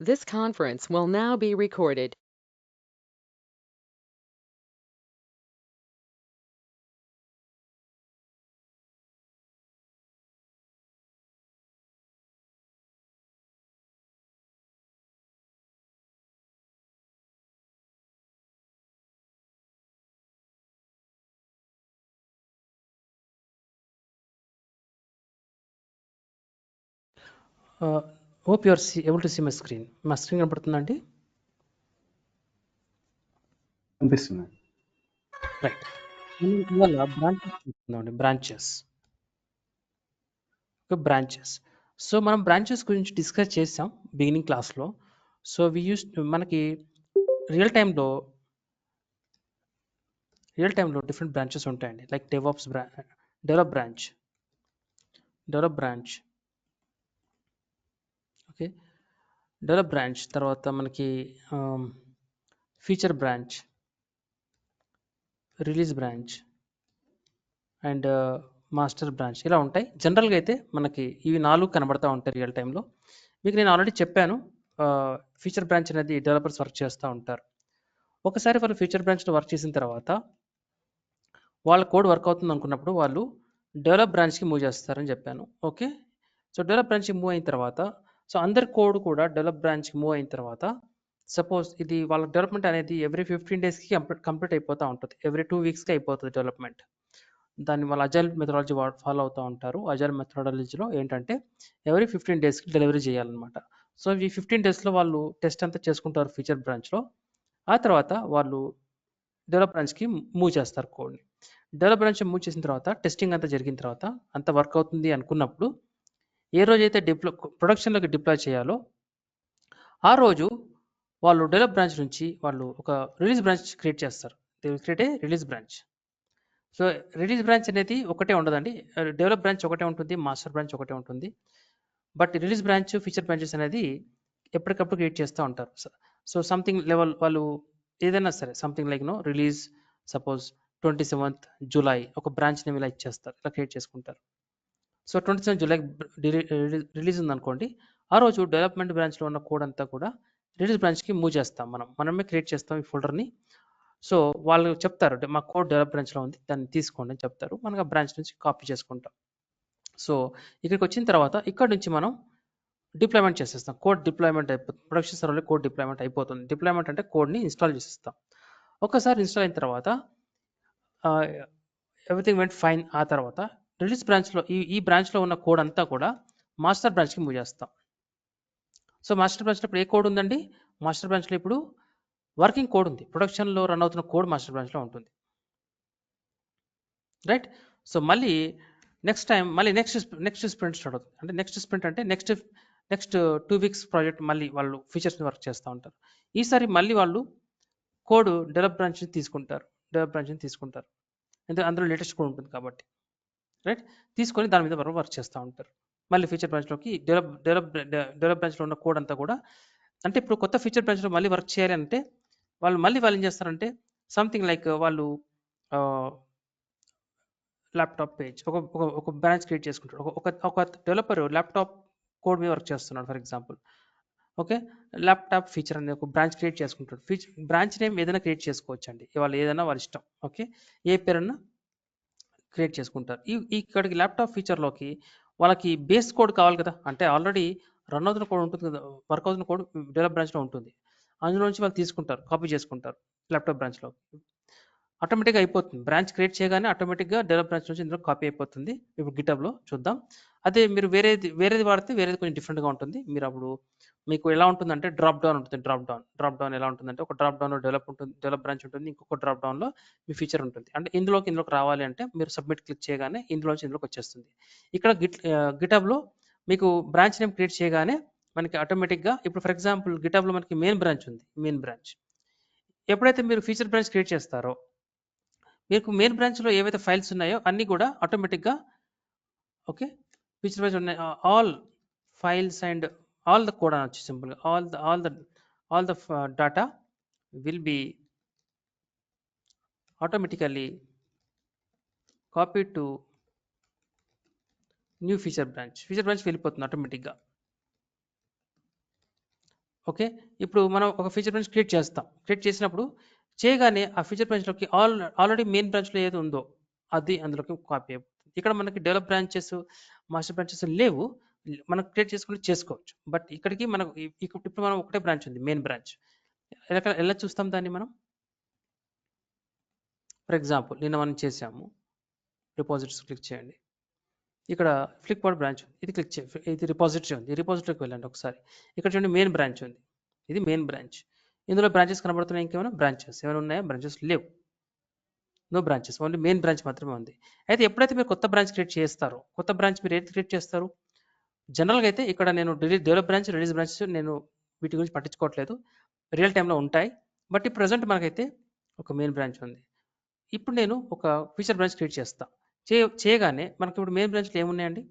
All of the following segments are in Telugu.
This conference will now be recorded. Uh, Hope you are able to see my screen. మా స్క్రీన్ కనపడుతుందండి? కనిపిస్తుంది. రైట్. ఇవాళ బ్రాంచెస్ చూస్తున్నామండి. బ్రాంచెస్. సో మనం బ్రాంచెస్ గురించి డిస్కస్ చేసాం బిగినింగ్ క్లాస్లో. సో మనకి రియల్ టైంలో డిఫరెంట్ బ్రాంచెస్ ఉంటాయండి. Like develop branch okay. Develop branch తర్వాత మనకి feature branch, release branch and master branch ఇలా ఉంటాయి. జనరల్గా అయితే మనకి ఇవి 4 కనబడతా ఉంటాయి రియల్ టైంలో. మీకు నేను ఆల్రెడీ చెప్పాను, ఫీచర్ బ్రాంచ్ అనేది డెవలపర్స్ వర్క్ చేస్తూ ఉంటారు. ఒకసారి వాళ్ళు ఫీచర్ బ్రాంచ్లో వర్క్ చేసిన తర్వాత వాళ్ళ కోడ్ వర్క్ అవుతుంది అనుకున్నప్పుడు వాళ్ళు డెవలప్ బ్రాంచ్కి మూవ్ చేస్తారని చెప్పాను. ఓకే. సో డెవలప్ బ్రాంచ్కి మూవ్ అయిన తర్వాత సో అందరి కోడ్ కూడా డెవలప్ బ్రాంచ్కి మూవ్ అయిన తర్వాత సపోజ్ ఇది వాళ్ళ డెవలప్మెంట్ అనేది ఎవ్రీ 15 డేస్కి కంప్లీట్ అయిపోతూ ఉంటుంది. ఎవ్రీ 2 వీక్స్కి అయిపోతుంది డెవలప్మెంట్. దాన్ని వాళ్ళు అజైల్ మెథడాలజీ ఫాలో అవుతూ ఉంటారు. అజైల్ మెథడాలజీలో ఏంటంటే ఎవ్రీ 15 డేస్కి డెలివరీ చేయాలన్నమాట. సో ఈ 15 డేస్లో వాళ్ళు టెస్ట్ అంతా చేసుకుంటారు ఫీచర్ బ్రాంచ్లో. ఆ తర్వాత వాళ్ళు డెవలప్ బ్రాంచ్కి మూవ్ చేస్తారు కోడ్ని. డెవలప్ బ్రాంచ్ మూవ్ చేసిన తర్వాత టెస్టింగ్ అంతా జరిగిన తర్వాత అంత వర్క్ అవుతుంది అనుకున్నప్పుడు ఏ రోజైతే ప్రొడక్షన్లోకి డిప్లాయ్ చేయాలో ఆ రోజు వాళ్ళు డెవలప్ బ్రాంచ్ నుంచి వాళ్ళు ఒక రిలీజ్ బ్రాంచ్ క్రియేట్ చేస్తారు. They will create a release branch. So release branch అనేది ఒకటే ఉండదండి. డెవలప్ బ్రాంచ్ ఒకటే ఉంటుంది, మాస్టర్ బ్రాంచ్ ఒకటే ఉంటుంది. But release branch, feature branches అనేది ఎప్పటికప్పుడు క్రియేట్ చేస్తూ ఉంటారు. సో సంథింగ్ లెవెల్ వాళ్ళు ఏదైనా సరే something like release suppose 27th July ఒక బ్రాంచ్ నేమ్ ఇలా ఇచ్చేస్తారు, ఇలా క్రియేట్ చేసుకుంటారు. సో 27 జూలై రిలీజ్ ఉందనుకోండి, ఆ రోజు డెవలప్మెంట్ బ్రాంచ్లో ఉన్న కోడ్ అంతా కూడా రిలీజ్ బ్రాంచ్కి మూవ్ చేస్తాం. మనమే క్రియేట్ చేస్తాం ఈ ఫోల్డర్ని. సో వాళ్ళు చెప్తారు మా కోడ్ డెవలప్ బ్రాంచ్లో ఉంది, దాన్ని తీసుకోండి అని చెప్తారు. మనకు ఆ బ్రాంచ్ నుంచి కాపీ చేసుకుంటాం. సో ఇక్కడికి వచ్చిన తర్వాత ఇక్కడ నుంచి మనం డిప్లాయ్మెంట్ చేసేస్తాం. కోడ్ డిప్లాయ్మెంట్ అయిపోతుంది. ప్రొడక్షన్ సర్వర్లో కోడ్ డిప్లాయ్మెంట్ అయిపోతుంది. డిప్లాయ్మెంట్ అంటే కోడ్ని ఇన్స్టాల్ చేసేస్తాం. ఒకసారి ఇన్స్టాల్ అయిన తర్వాత ఎవ్రీథింగ్ వెంట్ ఫైన్. ఆ తర్వాత రిలీజ్ బ్రాంచ్లో ఈ బ్రాంచ్లో ఉన్న కోడ్ అంతా కూడా మాస్టర్ బ్రాంచ్కి మూవ్ చేస్తాం. సో మాస్టర్ బ్రాంచ్లో ఇప్పుడు ఏ కోడ్ ఉందండి? మాస్టర్ బ్రాంచ్లో ఇప్పుడు వర్కింగ్ కోడ్ ఉంది. ప్రొడక్షన్లో రన్ అవుతున్న కోడ్ మాస్టర్ బ్రాంచ్లో ఉంటుంది. రైట్. సో మళ్ళీ నెక్స్ట్ టైం మళ్ళీ నెక్స్ట్ స్ప్రింట్ స్టార్ట్ అవుతుంది. అంటే నెక్స్ట్ స్ప్రింట్ అంటే నెక్స్ట్ 2 వీక్స్ ప్రాజెక్ట్ మళ్ళీ వాళ్ళు ఫీచర్స్ని వర్క్ చేస్తూ ఉంటారు. ఈసారి మళ్ళీ వాళ్ళు కోడ్ డెవలప్ బ్రాంచ్ని తీసుకుంటారు. ఎందుకంటే అందులో లేటెస్ట్ కోడ్ ఉంటుంది కాబట్టి. రైట్. తీసుకొని దాని మీద వర్క్ చేస్తూ ఉంటారు. మళ్ళీ ఫీచర్ బ్రాంచ్లోకి డెవలప్ బ్రాంచ్లో ఉన్న కోడ్ అంతా కూడా, అంటే ఇప్పుడు కొత్త ఫీచర్ బ్రాంచ్లో మళ్ళీ వర్క్ చేయాలి అంటే వాళ్ళు ఏం చేస్తారంటే సంథింగ్ లైక్ వాళ్ళు ల్యాప్టాప్ పేజ్ ఒక బ్రాంచ్ క్రియేట్ చేసుకుంటాడు. ఒక డెవలపర్ ల్యాప్టాప్ కోడ్ మీద వర్క్ చేస్తున్నాడు for example. Okay. Laptop feature అనే ఒక బ్రాంచ్ క్రియేట్ చేసుకుంటాడు. బ్రాంచ్ నేమ్ ఏదైనా క్రియేట్ చేసుకోవచ్చు అండి. వాళ్ళు ఏదైనా వాళ్ళ ఇష్టం. ఓకే. ఏ పేరన్నా క్రియేట్ చేసుకుంటారు. ఇక్కడికి ల్యాప్టాప్ ఫీచర్లోకి వాళ్ళకి బేస్ కోడ్ కావాలి కదా. అంటే ఆల్రెడీ రన్ అవుతున్న కోడ్ ఉంటుంది కదా, వర్క్ అవుతున్న కోడ్ డెవలప్ బ్రాంచ్లో ఉంటుంది. అందులో నుంచి వాళ్ళు తీసుకుంటారు, కాపీ చేసుకుంటారు ల్యాప్టాప్ బ్రాంచ్లో. ఆటోమేటిక్గా అయిపోతుంది. బ్రాంచ్ క్రియేట్ చేయగానే ఆటోమేటిక్గా డెవలప్ బ్రాంచ్ నుంచి ఇందులో కాపీ అయిపోతుంది. ఇప్పుడు గిటబ్లో చూద్దాం. అదే మీరు వేరేది వాడితే వేరేది కొంచెం డిఫరెంట్గా ఉంటుంది. మీరు అప్పుడు మీకు ఎలా ఉంటుందంటే డ్రాప్ డౌన్ ఉంటుంది. డ్రాప్ డౌన్ ఎలా ఉంటుందంటే ఒక డ్రాప్ డౌన్లో డెవలప్ బ్రాంచ్ ఉంటుంది, ఇంకొక డ్రాప్ డౌన్లో మీ ఫీచర్ ఉంటుంది. అంటే ఇందులోకి రావాలి అంటే మీరు సబ్మిట్ క్లిక్ చేయగానే ఇందులోకి వచ్చేస్తుంది. ఇక్కడ గిటబ్లో మీకు బ్రాంచ్ నేమ్ క్రియేట్ చేయగానే మనకి ఆటోమేటిక్గా ఇప్పుడు ఫర్ ఎగ్జాంపుల్ గిటబ్లో మనకి మెయిన్ బ్రాంచ్ ఉంది. ఎప్పుడైతే మీరు ఫీచర్ బ్రాంచ్ క్రియేట్ చేస్తారో మీకు మెయిన్ బ్రాంచ్లో ఏవైతే ఫైల్స్ ఉన్నాయో అన్నీ కూడా ఆటోమేటిక్గా ఓకే ఫీచర్ బ్రాంచ్ ఉన్నాయి. All files and all the code అనొచ్చు సింపుల్గా. All the data will be automatically copy to new feature branch వెళ్ళిపోతుంది ఆటోమేటిక్గా. ఓకే. ఇప్పుడు మనం ఒక ఫీచర్ బ్రాంచ్ క్రియేట్ చేస్తాం. క్రియేట్ చేసినప్పుడు చేయగానే ఆ ఫీచర్ బ్రాంచ్‌లోకి ఆల్రెడీ మెయిన్ బ్రాంచ్‌లో ఏది ఉందో అది అందులోకి కాపీ అయిపోతుంది. ఇక్కడ మనకి డెవలప్ బ్రాంచెస్, మాస్టర్ బ్రాంచెస్ లేవు. మనం క్రియేట్ చేసుకుంటే చేసుకోవచ్చు. బట్ ఇక్కడికి మనకు ఇప్పుడు మనం ఒకటే బ్రాంచ్ ఉంది, మెయిన్ బ్రాంచ్. ఎలా చూస్తాం దాన్ని మనం? ఫర్ ఎగ్జాంపుల్ నిన్న మనం చేసాము. రిపాజిటరీస్ క్లిక్ చేయండి. ఇక్కడ ఫ్లిప్కార్ట్ బ్రాంచ్ ఉంది. ఇది క్లిక్ చేయండి. ఇది రిపాజిటరీ ఉంది. ఈ రిపాజిటరీకి వెళ్ళండి ఒకసారి. ఇక్కడ చూడండి మెయిన్ బ్రాంచ్ ఉంది. ఇది మెయిన్ బ్రాంచ్. ఇందులో బ్రాంచెస్ కనబడుతున్నాయి, ఇంకేమైనా బ్రాంచెస్ ఏమైనా ఉన్నాయా? బ్రాంచెస్ లేవు. No branches, only main branch మాత్రమే ఉంది. అయితే ఎప్పుడైతే మీరు కొత్త బ్రాంచ్ క్రియేట్ చేస్తారో, కొత్త బ్రాంచ్ మీరు ఏది క్రియేట్ చేస్తారు? జనరల్గా అయితే ఇక్కడ నేను డెవలప్ బ్రాంచ్, రిలీజ్ బ్రాంచ్ నేను వీటి గురించి పట్టించుకోవట్లేదు, రియల్ టైంలో ఉంటాయి. బట్ ఇప్పుడు ప్రజెంట్ మనకైతే ఒక మెయిన్ బ్రాంచ్ ఉంది. ఇప్పుడు నేను ఒక ఫీచర్ బ్రాంచ్ క్రియేట్ చేస్తా. చేయగానే మనకి ఇప్పుడు మెయిన్ బ్రాంచ్లో ఏమున్నాయండి?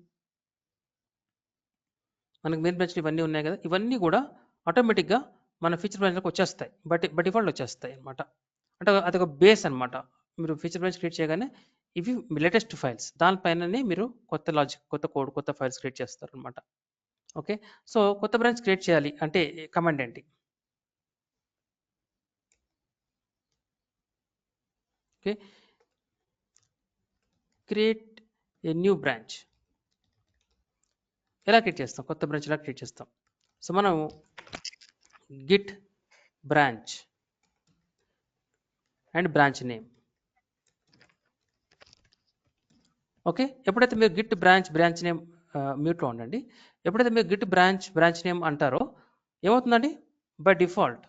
మనకి మెయిన్ బ్రాంచ్లో ఇవన్నీ ఉన్నాయి కదా, ఇవన్నీ కూడా ఆటోమేటిక్గా మన ఫీచర్ బ్రాంచ్లోకి వచ్చేస్తాయి. బట్ డిఫాల్ట్ వచ్చేస్తాయి అనమాట. అంటే అదొక బేస్ అనమాట. మీరు ఫీచర్ బ్రాంచ్ క్రియేట్ చేయగానే ఇవి లేటెస్ట్ ఫైల్స్, దానిపైననే మీరు కొత్త లాజిక్, కొత్త కోడ్, కొత్త ఫైల్స్ క్రియేట్ చేస్తారు అనమాట. ఓకే. సో కొత్త బ్రాంచ్ క్రియేట్ చేయాలి అంటే కమాండ్ ఏంటి? Okay, create a new branch. ఎలా క్రియేట్ చేస్తాం? కొత్త బ్రాంచ్ ఎలా క్రియేట్ చేస్తాం? సో మనం Git branch and branch name. Okay, ఎప్పుడైతే మీరు గిట్ బ్రాంచ్ నేమ్ మ్యూట్లో ఉండండి. ఎప్పుడైతే మీరు గిట్ బ్రాంచ్ నేమ్ అంటారో ఏమవుతుందండి? By default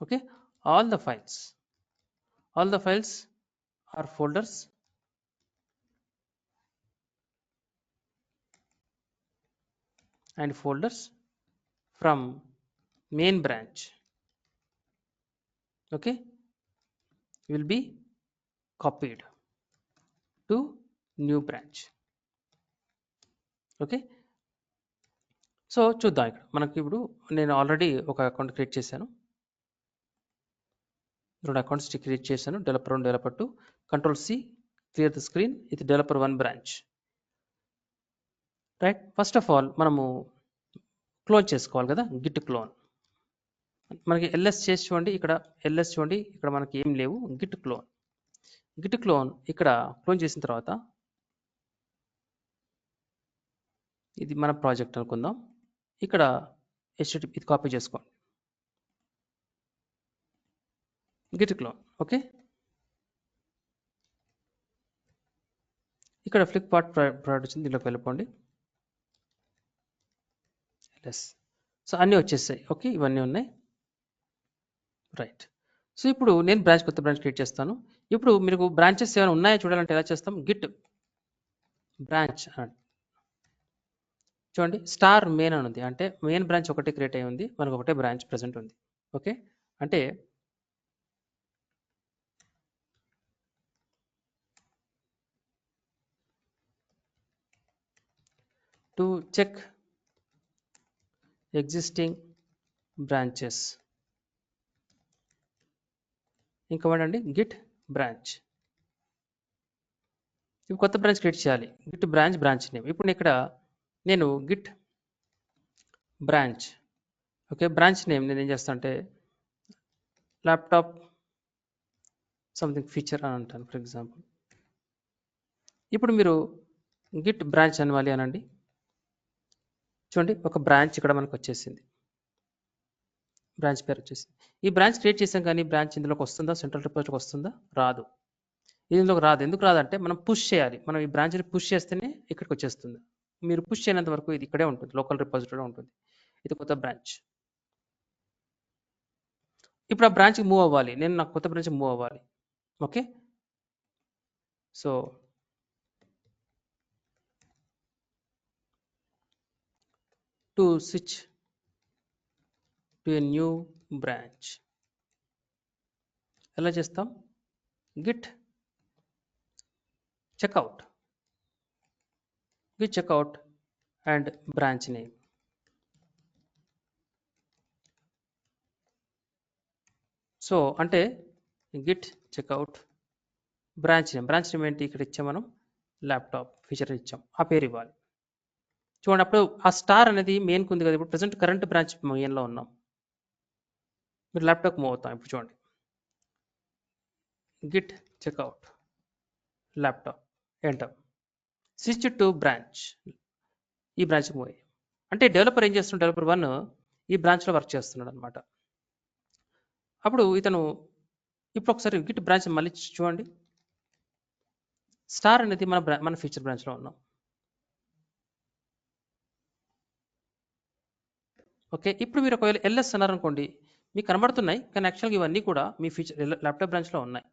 okay, all the files are folders and folders from main branch, okay, will be copied to new branch. Okay, so చూద్దాం. ఇక్కడ మనకి ఇప్పుడు నేను ఆల్రెడీ ఒక అకౌంట్ క్రియేట్ చేశాను, 2 అకౌంట్స్ క్రియేట్ చేశాను. Developer 1, developer 2. Ctrl+C, clear the screen. ఇది developer 1 branch, right. First of all మనము క్లోన్ చేసుకోవాలి కదా, గిట్ క్లోన్. మనకి ఎల్ఎస్ చేసి చూడండి, ఇక్కడ ఎల్ఎస్ చూడండి, ఇక్కడ మనకి ఏం లేవు. గిట్ క్లోన్ ఇక్కడ క్లోన్ చేసిన తర్వాత ఇది మన ప్రాజెక్ట్ అనుకుందాం. ఇక్కడ HTTP ఇది కాపీ చేసుకోండి, గిట్ క్లోన్. ఓకే, ఇక్కడ ఫ్లిప్కార్ట్ ప్రోడక్ట్ వచ్చింది, దీంట్లోకి వెళ్ళిపోండి. ఎస్, సో అన్నీ వచ్చేసాయి. ఓకే, ఇవన్నీ ఉన్నాయి, రైట్. సో ఇప్పుడు నేను కొత్త బ్రాంచ్ క్రియేట్ చేస్తాను. ఇప్పుడు మీకు బ్రాంచెస్ ఏమైనా ఉన్నాయో చూడాలంటే ఎలా చేస్తాం? గిట్ బ్రాంచ్ అని చూడండి, స్టార్ మెయిన్ అని ఉంది. అంటే మెయిన్ బ్రాంచ్ ఒకటే క్రియేట్ అయి ఉంది, మనకు ఒకటే బ్రాంచ్ ప్రెసెంట్ ఉంది. ఓకే, అంటే టు చెక్ ఎగ్జిస్టింగ్ బ్రాంచెస్, ఇంకా వాడండి గిట్ బ్రాంచ్. ఇప్పుడు కొత్త బ్రాంచ్ క్రియేట్ చేయాలి, గిట్ బ్రాంచ్ నేమ్. ఇప్పుడు ఇక్కడ నేను Git branch, okay, branch name నేను ఏం చేస్తాను అంటే ల్యాప్టాప్ సంథింగ్ ఫీచర్ అని అంటాను, ఫర్ ఎగ్జాంపుల్. ఇప్పుడు మీరు గిట్ బ్రాంచ్ అనివ్వాలి అనండి. చూడండి, ఒక బ్రాంచ్ ఇక్కడ మనకు వచ్చేసింది, బ్రాంచ్ పేరు వచ్చేసింది. ఈ బ్రాంచ్ క్రియేట్ చేసాం, కానీ బ్రాంచ్ ఇందులోకి వస్తుందా? సెంట్రల్ రిపోజిటరీకి వస్తుందా? రాదు. ఇందులోకి రాదు. ఎందుకు రాదంటే మనం పుష్ చేయాలి. మనం ఈ బ్రాంచ్ని పుష్ చేస్తేనే ఇక్కడికి వచ్చేస్తుంది. మీరు పుష్ చేయనంత వరకు ఇది ఇక్కడే ఉంటుంది, లోకల్ రిపోజిటరీలో ఉంటుంది. ఇది కొత్త బ్రాంచ్. ఇప్పుడు ఆ బ్రాంచ్కి మూవ్ అవ్వాలి, నేను నాకు కొత్త బ్రాంచ్ మూవ్ అవ్వాలి. Okay, so to switch to a new branch ఎలా చేస్తాం? Git checkout and branch name. So అంటే గిట్ చెక్అవుట్ బ్రాంచ్ నేమ్ ఏంటి? ఇక్కడ ఇచ్చాం మనం ల్యాప్టాప్ ఫీచర్ ఇచ్చాం, ఆ పేరు ఇవ్వాలి. చూడండి అప్పుడు ఆ స్టార్ అనేది మెయిన్కి ఉంది కదా, ఇప్పుడు ప్రజెంట్ కరెంట్ బ్రాంచ్ మెయిన్లో ఉన్నాం. మీరు ల్యాప్టాప్ మూవ్ అవుతాం ఇప్పుడు చూడండి, git checkout laptop enter, switch to branch, ఈ బ్రాంచ్కి మూవ్ అయ్యాం. అంటే డెవలపర్ ఏం చేస్తున్నాడు, డెవలపర్ 1 ఈ బ్రాంచ్లో వర్క్ చేస్తున్నాడు అనమాట. అప్పుడు ఇతను ఇప్పుడు ఒకసారి గిట్ బ్రాంచ్ మళ్ళీ చూడండి, స్టార్ అనేది మన ఫీచర్ బ్రాంచ్లో ఉన్నాం. ఓకే, ఇప్పుడు మీరు ఒకవేళ ఎల్ఎస్ అన్నారనుకోండి, మీకు కనబడుతున్నాయి కానీ యాక్చువల్గా ఇవన్నీ కూడా మీ ఫీచర్ ల్యాప్టాప్ బ్రాంచ్లో ఉన్నాయి.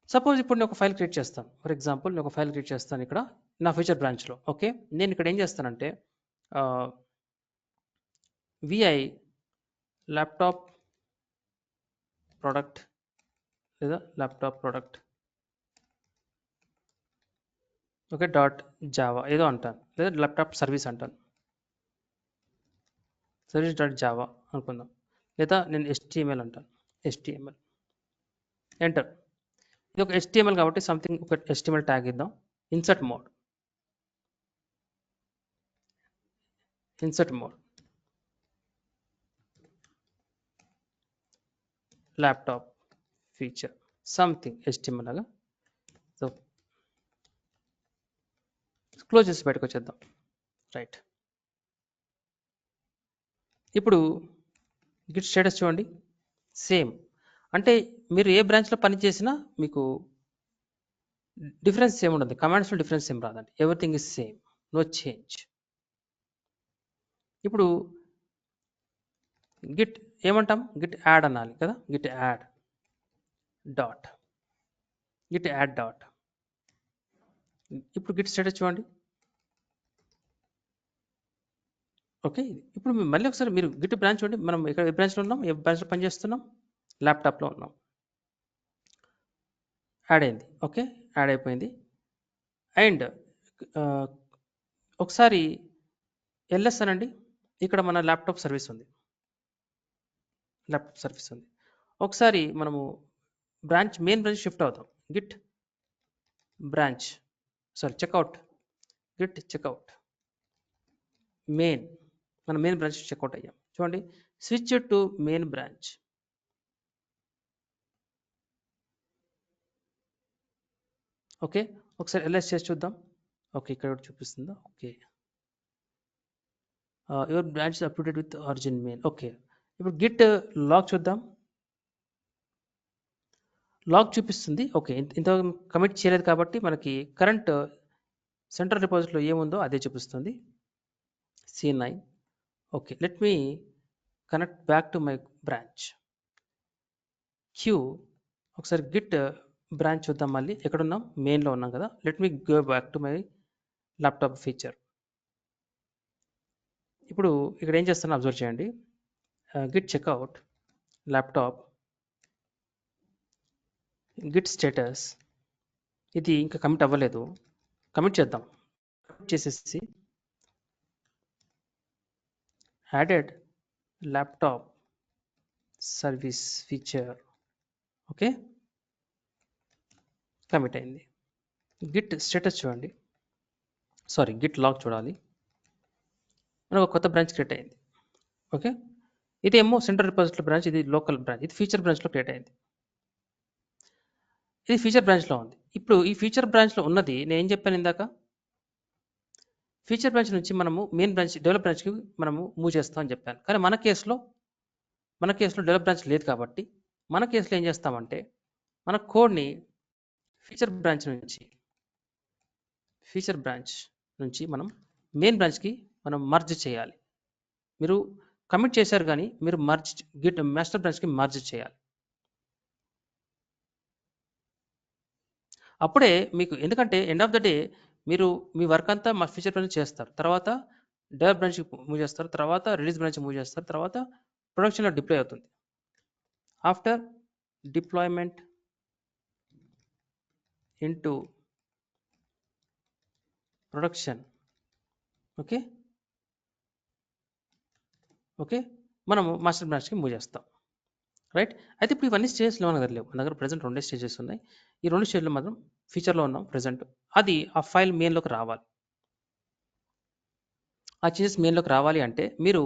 సపోజ్ ఇప్పుడు నేను ఒక ఫైల్ క్రియేట్ చేస్తాను. ఫర్ ఎగ్జాంపుల్ నేను ఒక ఫైల్ క్రియేట్ చేస్తాను ఇక్కడ నా ఫీచర్ బ్రాంచ్లో. ఓకే, నేను ఇక్కడ ఏం చేస్తానంటే విఐ ల్యాప్టాప్ ప్రోడక్ట్ లేదా laptop product okay dot Java ఏదో అంటాను, లేదా ల్యాప్టాప్ సర్వీస్ అంటాను, సర్వీస్ డాట్ జావా అనుకుందాం, లేదా నేను HTML అంటాను, HTML ఎంటర్. ఇది ఒక HTML కాబట్టి సంథింగ్ ఒక HTML ట్యాగ్ ఇద్దాం. Insert mode laptop feature something HTML లాగా. సో క్లోజ్ చేసి బయటకు వచ్చేద్దాం. రైట్, ఇప్పుడు గిట్ స్టేటస్ చూడండి, సేమ్. అంటే మీరు ఏ బ్రాంచ్లో పని చేసినా మీకు డిఫరెన్స్ ఏమి ఉండదు, కమాండ్స్లో డిఫరెన్స్ ఏం రాదండి, everything is same, no change. ఇప్పుడు గిట్ ఏమంటాం, గిట్ యాడ్ అనాలి కదా, గిట్ యాడ్ డాట్, ఇప్పుడు గిట్ స్టేటస్ చూడండి. ఓకే, ఇప్పుడు మళ్ళీ ఒకసారి మీరు గిట్ బ్రాంచ్ చూడండి, మనం ఇక్కడ ఏ బ్రాంచ్లో ఉన్నాం, ఏ బ్రాంచ్లో పనిచేస్తున్నాం, ల్యాప్టాప్లో ఉన్నాం. యాడ్ అయింది, ఓకే యాడ్ అయిపోయింది. అండ్ ఒకసారి ఎల్ఎస్ అనండి, ఇక్కడ మన ల్యాప్టాప్ సర్వీస్ ఉంది, ఒకసారి మనము మెయిన్ బ్రాంచ్ షిఫ్ట్ అవుతాం, git branch checkout, git checkout main, మన మెయిన్ బ్రాంచ్ చెక్అవుట్ అయ్యాం. చూడండి, switch to main branch. Okay, ఒకసారి ఎల్ఎస్ చేసి చూద్దాం. ఓకే, ఇక్కడ ఒకటి చూపిస్తుందా, okay your branch is updated with origin main. Okay, ఇప్పుడు గిట్ లాగ్ చూద్దాం, లాగ్ చూపిస్తుంది. ఓకే, ఇంత కమిట్ చేయలేదు కాబట్టి మనకి కరెంట్ సెంట్రల్ రిపోజిటరీలో ఏముందో అదే చూపిస్తుంది, C9. Okay, let me connect back to my branch Q. ఒకసారి గిట్ బ్రాంచ్ చూద్దాం, మళ్ళీ ఎక్కడున్నాం, మెయిన్లో ఉన్నాం కదా. Let me go back to my laptop feature. ఇప్పుడు ఇక్కడ ఏం చేస్తానో అబ్జర్వ్ చేయండి, git checkout laptop, git status, ఇది ఇంకా కమిట్ అవ్వలేదు, కమిట్ చేద్దాం. కమిట్ చేసేసి added laptop service feature. Okay, commit అయింది. గిట్ స్టేటస్ చూడండి, గిట్ లాగ్ చూడాలి, మనకు ఒక కొత్త బ్రాంచ్ క్రియేట్ అయింది. ఓకే, ఇదేమో సెంట్రల్ రిపోజిటరీ బ్రాంచ్, ఇది లోకల్ బ్రాంచ్, ఇది ఫీచర్ బ్రాంచ్లో క్రియేట్ అయింది, ఇది ఫీచర్ బ్రాంచ్లో ఉంది. ఇప్పుడు ఈ ఫీచర్ బ్రాంచ్లో ఉన్నది నేను ఏం చెప్పాను ఇందాక, ఫీచర్ బ్రాంచ్ నుంచి మనము మెయిన్ బ్రాంచ్ డెవలప్ బ్రాంచ్కి మనము మూవ్ చేస్తాం అని చెప్పాను. కానీ మన కేసులో డెవలప్ బ్రాంచ్ లేదు కాబట్టి మన కేసులో ఏం చేస్తామంటే మన కోడ్ని ఫీచర్ బ్రాంచ్ నుంచి మనం మెయిన్ బ్రాంచ్కి మనం మర్జ్ చేయాలి. మీరు కమిట్ చేశారు కానీ మీరు గిట్ మాస్టర్ బ్రాంచ్కి మర్జ్ చేయాలి. అప్పుడే మీకు, ఎందుకంటే ఎండ్ ఆఫ్ ద డే మీరు మీ వర్క్ అంతా మా ఫీచర్ బ్రాంచ్ చేస్తారు, తర్వాత డెవలప్ బ్రాంచ్కి మూవ్ చేస్తారు, తర్వాత రిలీజ్ బ్రాంచ్ మూవ్ చేస్తారు, తర్వాత ప్రొడక్షన్లో డిప్లాయ్ అవుతుంది. After deployment into production, okay మనము మాస్టర్ బ్రాంచ్కి మూవ్ చేస్తాం. రైట్. అయితే ఇప్పుడు ఇవన్నీ స్టేజెస్‌లో మన దగ్గర లేవు. మన దగ్గర ప్రెజెంట్ 2 స్టేజెస్ ఉన్నాయి. ఈ 2 స్టేజ్‌లో మాత్రం ఫీచర్‌లో ఉన్నాం ప్రెజెంట్. అది ఆ ఫైల్ మెయిన్‌లోకి రావాలి. ఆ చేంజెస్ మెయిన్‌లోకి రావాలి అంటే మీరు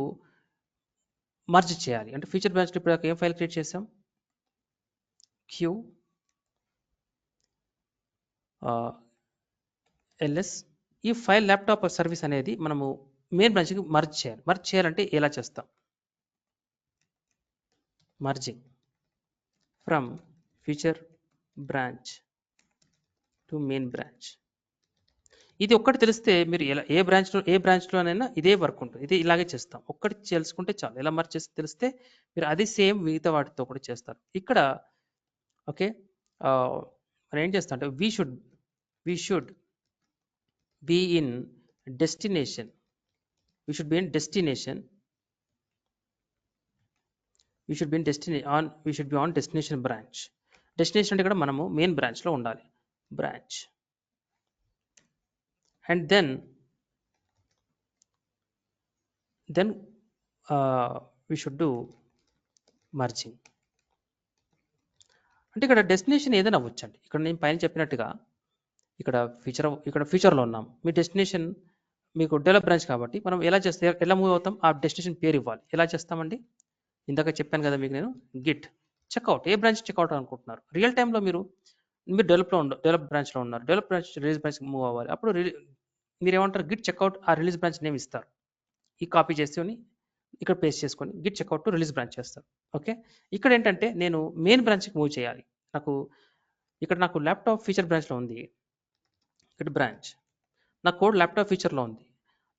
మర్జ్ చేయాలి. అంటే ఫీచర్ బ్రాంచ్‌లో ఇప్పటిదాకా ఏం ఫైల్ క్రియేట్ చేసాం? Q LS. ఈ ఫైల్ ల్యాప్‌టాప్ సర్వీస్ అనేది మనము మెయిన్ బ్రాంచ్‌కి మర్జ్ చేయాలి. మర్జ్ చేయాలంటే ఎలా చేస్తాం? Merging from feature branch to main branch. ఇది ఒక్కటి తెలిస్తే మీరు ఏ బ్రాంచ్‌లోనైనా ఇదే వర్క్ ఉంటుంది. ఇది ఇలాగే చేస్తాం. ఒక్కటి తెలుసుకుంటే చాలు. ఎలా మర్జ్ చేసి తెలిస్తే మీరు అది సేమ్ మిగతా వాటితో కూడా చేస్తారు. ఇక్కడ ఓకే. మనం ఏం చేస్తాం అంటే we should be in destination. We should be in destination. We should be on destination branch. Destination అంటే ఇక్కడ మనము మెయిన్ బ్రాంచ్‌లో ఉండాలి. Branch. And then we should do merging. అంటే ఇక్కడ డెస్టినేషన్ ఏదైనా అవ్వచ్చండి. ఇక్కడ నేను పైన చెప్పినట్టుగా ఇక్కడ ఫ్యూచర్‌లో ఉన్నాం. మీ డెస్టినేషన్ మీకు డెవలప్ బ్రాంచ్ కాబట్టి మనం ఎలా మూవ్ అవుతాం? ఆ డెస్టినేషన్ పేరు ఇవ్వాలి. ఎలా చేస్తామండి? ఇందాక చెప్పాను కదా మీకు నేను గిట్ చెక్అవుట్. ఏ బ్రాంచ్ చెక్అవుట్ అనుకుంటున్నారు? రియల్ టైమ్‌లో మీరు డెవలప్ బ్రాంచ్‌లో ఉన్నారు. డెవలప్ బ్రాంచ్ రిలీజ్ బ్రాంచ్‌కి మూవ్ అవ్వాలి. అప్పుడు మీరేమంటారు? గిట్ చెక్అవుట్ ఆ రిలీజ్ బ్రాంచ్ నేమ్ ఇస్తారు. ఈ కాపీ చేసుకొని ఇక్కడ పేస్ట్ చేసుకొని git checkout to release branch చేస్తారు. ఓకే. ఇక్కడ ఏంటంటే నేను మెయిన్ బ్రాంచ్‌కి మూవ్ చేయాలి. నాకు ల్యాప్‌టాప్ ఫీచర్ బ్రాంచ్‌లో ఉంది. ఇక్కడ బ్రాంచ్. నా కోడ్ ల్యాప్‌టాప్ ఫీచర్‌లో ఉంది.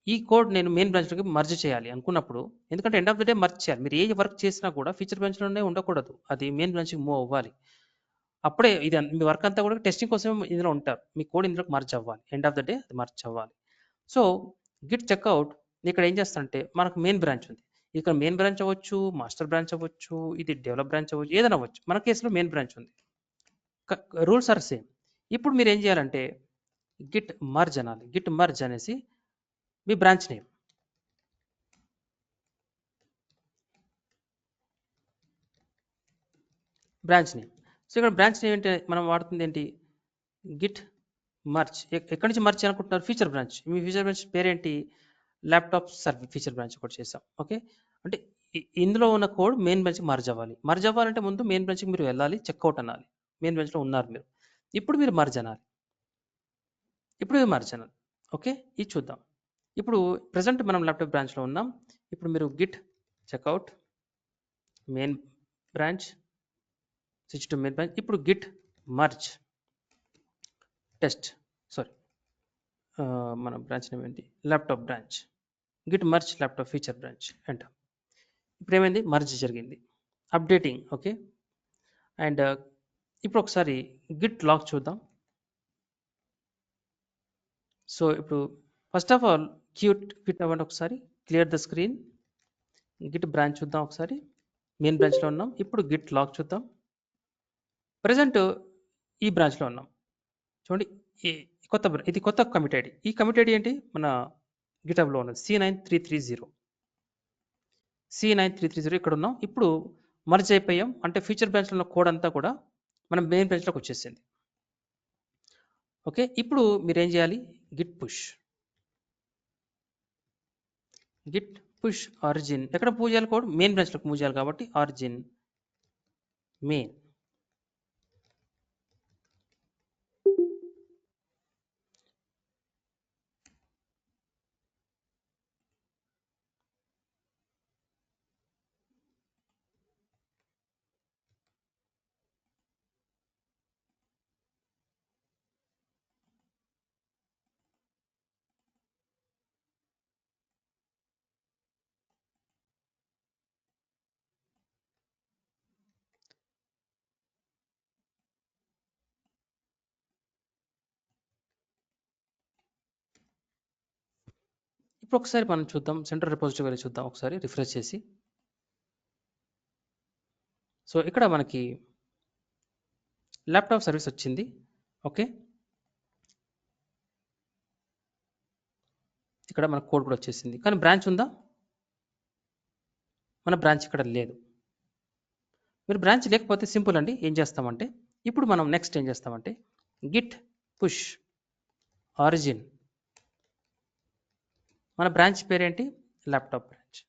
ఈ కోడ్ నేను మెయిన్ బ్రాంచ్‌లోకి మర్జ్ చేయాలి అనుకున్నప్పుడు ఎందుకంటే end of the day merge చేయాలి. మీరు ఏ వర్క్ చేసినా కూడా ఫీచర్ బ్రాంచ్‌లోనే ఉండకూడదు. అది మెయిన్ బ్రాంచ్‌కి మూవ్ అవ్వాలి. అప్పుడే మీ వర్క్ అంతా కూడా టెస్టింగ్ కోసమే ఇందులో ఉంటారు. మీ కోడ్ ఇందులోకి మర్జ్ అవ్వాలి. ఎండ్ ఆఫ్ ద డే అది మర్జ్ అవ్వాలి. సో గిట్ చెక్అవుట్ ఇక్కడ ఏం చేస్తానంటే మనకు మెయిన్ బ్రాంచ్ ఉంది. ఇక్కడ మెయిన్ బ్రాంచ్ అవ్వచ్చు, మాస్టర్ బ్రాంచ్ అవ్వచ్చు, ఇది డెవలప్ బ్రాంచ్ అవ్వచ్చు, ఏదైనా అవ్వచ్చు. మన కేసులో మెయిన్ బ్రాంచ్ ఉంది. Rules are same. ఇప్పుడు మీరు ఏం చేయాలంటే గిట్ మర్జ్ అనాలి. గిట్ మర్జ్ అనేసి మీ బ్రాంచ్ నేమ్ సో ఇక్కడ బ్రాంచ్ నేమ్ ఏంటి మనం వాడుతుంది ఏంటి? Git merge. ఎక్కడి నుంచి మర్జ్ అనుకుంటున్నారు? Feature branch. మీ ఫీచర్ బ్రాంచ్ పేరేంటి? ల్యాప్టాప్ సర్వీస్ ఫీచర్ బ్రాంచ్ కూడా చేసాం. ఓకే. అంటే ఇందులో ఉన్న కోడ్ మెయిన్ బ్రాంచ్కి మర్జ్ అవ్వాలి. మర్జ్ అవ్వాలంటే ముందు మెయిన్ బ్రాంచ్కి మీరు వెళ్ళాలి, చెక్అవుట్ అనాలి. మెయిన్ బ్రాంచ్లో ఉన్నారు మీరు. ఇప్పుడు మీరు మర్జ్ అనాలి. ఓకే. ఇది చూద్దాం. ఇప్పుడు ప్రెజెంట్ మనం ల్యాప్టాప్ బ్రాంచ్లో ఉన్నాం. ఇప్పుడు మీరు git checkout main branch switch to main branch. ఇప్పుడు గిట్ మర్జ్ టెస్ట్ మన బ్రాంచ్ నేమ్ ఏంటి? Laptop branch. Git merge laptop feature branch enter. ఇప్పుడు ఏమైంది? మర్జ్ జరిగింది. అప్డేటింగ్. ఓకే. అండ్ ఇప్పుడు ఒకసారి గిట్ లాగ్ చూద్దాం. సో ఇప్పుడు ఫస్ట్ ఆఫ్ ఆల్ క్విట్ అవ్వండి ఒకసారి. Clear the screen. Git branch చూద్దాం ఒకసారి. మెయిన్ బ్రాంచ్లో ఉన్నాం. ఇప్పుడు గిట్ లాగ్ చూద్దాం. ప్రజెంట్ ఈ బ్రాంచ్లో ఉన్నాం. చూడండి ఇది కొత్త కమిట్ ఐడి. ఈ కమిట్ ఐడి ఏంటి? మన గిటబ్లో ఉన్నది C9330 ఇక్కడ ఉన్నాం. ఇప్పుడు మర్జ్ అయిపోయాం. అంటే ఫీచర్ బ్రాంచ్లో ఉన్న కోడ్ అంతా కూడా మనం మెయిన్ బ్రాంచ్లోకి వచ్చేసింది. ఓకే. ఇప్పుడు మీరు ఏం చేయాలి? Git push origin. ఎక్కడ మూవ్ చేయాలి కోడ్? మెయిన్ బ్రాంచ్లోకి మూవ్ చేయాలి కాబట్టి ఆరిజిన్ మెయిన్. ఇప్పుడు ఒకసారి మనం చూద్దాం. సెంట్రల్ రిపోజిటరీ వెళ్ళి చూద్దాం ఒకసారి రిఫ్రెష్ చేసి. సో ఇక్కడ మనకి ల్యాప్టాప్ సర్వీస్ వచ్చింది. ఓకే. ఇక్కడ మన కోడ్ కూడా వచ్చేసింది. కానీ బ్రాంచ్ ఉందా? మన బ్రాంచ్ ఇక్కడ లేదు. మీరు బ్రాంచ్ లేకపోతే సింపుల్ అండి. ఏం చేస్తామంటే ఇప్పుడు మనం నెక్స్ట్ ఏం చేస్తామంటే గిట్ పుష్ ఆరిజిన్. మన బ్రాంచ్ పేరేంటి? Laptop branch.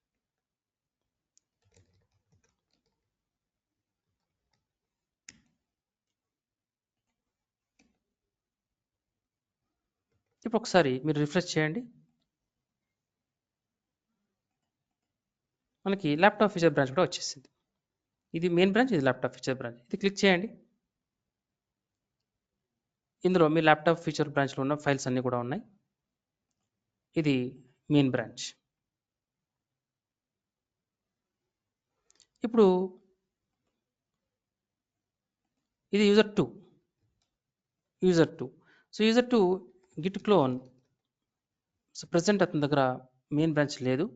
ఇప్పుడు ఒకసారి మీరు రిఫ్రెష్ చేయండి. మనకి ల్యాప్టాప్ ఫీచర్ బ్రాంచ్ కూడా వచ్చేసింది. ఇది మెయిన్ బ్రాంచ్, ఇది ల్యాప్టాప్ ఫీచర్ బ్రాంచ్. ఇది క్లిక్ చేయండి. ఇందులో మీ ల్యాప్టాప్ ఫీచర్ బ్రాంచ్లో ఉన్న ఫైల్స్ అన్నీ కూడా ఉన్నాయి. ఇది మెయిన్ బ్రాంచ్. ఇప్పుడు ఇది user 2. So user 2 Git clone. So present అతని దగ్గర మెయిన్ బ్రాంచ్ లేదు.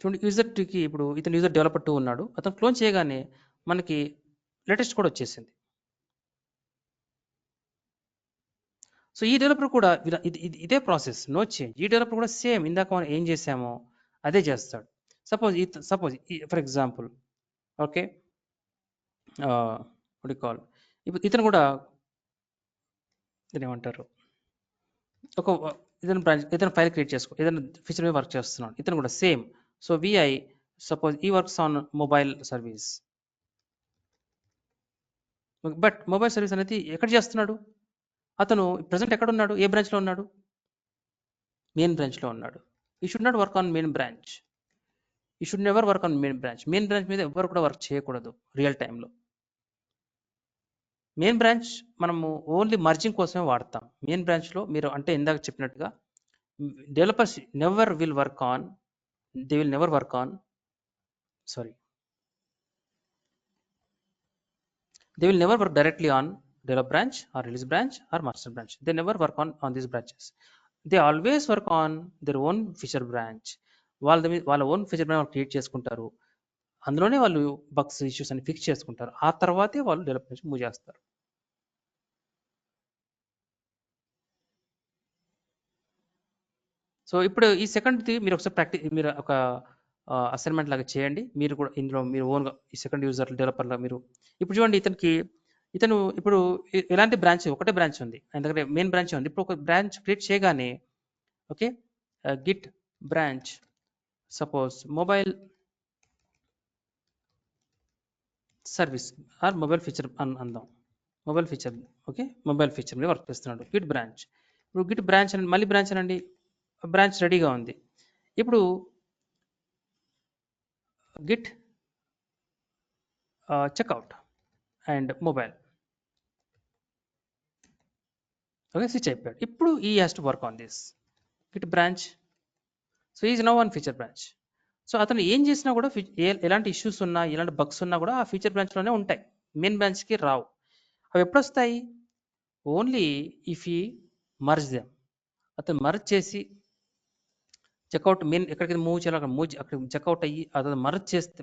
చూడండి యూజర్ 2కి ఇప్పుడు ఇతను యూజర్ డెవలపర్ 2 ఉన్నాడు. అతను క్లోన్ చేయగానే మనకి లేటెస్ట్ కూడా వచ్చేసింది. సో ఈ డెవలపర్ కూడా ఇదే ప్రాసెస్, నో చేంజ్. ఈ డెవలపర్ కూడా సేమ్ ఇందాక మనం ఏం చేసామో అదే చేస్తాడు. Suppose for example okay call ఇప్పుడు ఇతను కూడా దీని ఏమంటారు ఒక ఇతను ఫైల్ క్రియేట్ చేసుకో, ఏదైనా ఫీచర్ మీద వర్క్ చేస్తున్నాడు. ఇతను కూడా సేమ్. సో విఐ సపోజ్ ఈ works on mobile service. But mobile service అనేది ఎక్కడ చేస్తున్నాడు? అతను ప్రజెంట్ ఎక్కడ ఉన్నాడు? ఏ బ్రాంచ్లో ఉన్నాడు? మెయిన్ బ్రాంచ్లో ఉన్నాడు. He should not work on main branch. He should never work on main branch. Main branch మీద ఎవరు కూడా వర్క్ చేయకూడదు రియల్ టైంలో. మెయిన్ బ్రాంచ్ మనము ఓన్లీ మర్జింగ్ కోసమే వాడతాం. మెయిన్ బ్రాంచ్లో మీరు అంటే ఇందాక చెప్పినట్టుగా developers never will work on, they will never work on they will never work directly on develop branch or release branch or master branch. They never work on these branches. They always work on their own feature branch. వాళ్ళ ఓన్ ఫీచర్ బ్రాంచ్ క్రియేట్ చేసుకుంటారు. అందులోనే వాళ్ళు బగ్స్ ఇష్యూస్ అని ఫిక్స్ చేసుకుంటారు. ఆ తర్వాతే వాళ్ళు డెవలప్మెంట్ మూవ్ చేస్తారు. సో ఇప్పుడు ఈ సెకండ్ది మీరు ఒకసారి మీరు ఒక అసైన్మెంట్ లాగా చేయండి. మీరు కూడా ఇందులో మీరు ఓన్గా ఈ సెకండ్ యూజర్ డెవలపర్లా మీరు ఇప్పుడు చూడండి ఇతను ఇప్పుడు ఎలాంటి బ్రాంచ్, ఒకటే బ్రాంచ్ ఉంది ఆయన దగ్గర, మెయిన్ బ్రాంచ్ ఉంది. ఇప్పుడు ఒక బ్రాంచ్ క్రియేట్ చేయగానే okay git branch suppose mobile service or mobile feature అందాం. Mobile feature okay mobile feature మీద వర్క్ చేస్తున్నాడు. Git branch. ఇప్పుడు గిట్ బ్రాంచ్ అని మళ్ళీ బ్రాంచ్ అనండి. బ్రాంచ్ రెడీగా ఉంది. ఇప్పుడు git checkout and mobile okay switch అయిపోయాడు. ఇప్పుడు he has to work on this git branch. So is now one feature branch. So అతను ఏం చేసినా కూడా ఎలాంటి ఇష్యూస్ ఉన్నా ఎలాంటి బగ్స్ ఉన్నా కూడా ఆ ఫీచర్ బ్రాంచ్లోనే ఉంటాయి, మెయిన్ బ్రాంచ్కి రావు. అవి ఎప్పుడు వస్తాయి? ఓన్లీ ఇఫ్ ఈ మర్జ్ దెమ్. అతను మర్జ్ చేసి చెక్అవుట్ మెయిన్ ఎక్కడికి మూవ్ చేయాలి అక్కడ చెక్అవుట్ అయ్యి అతను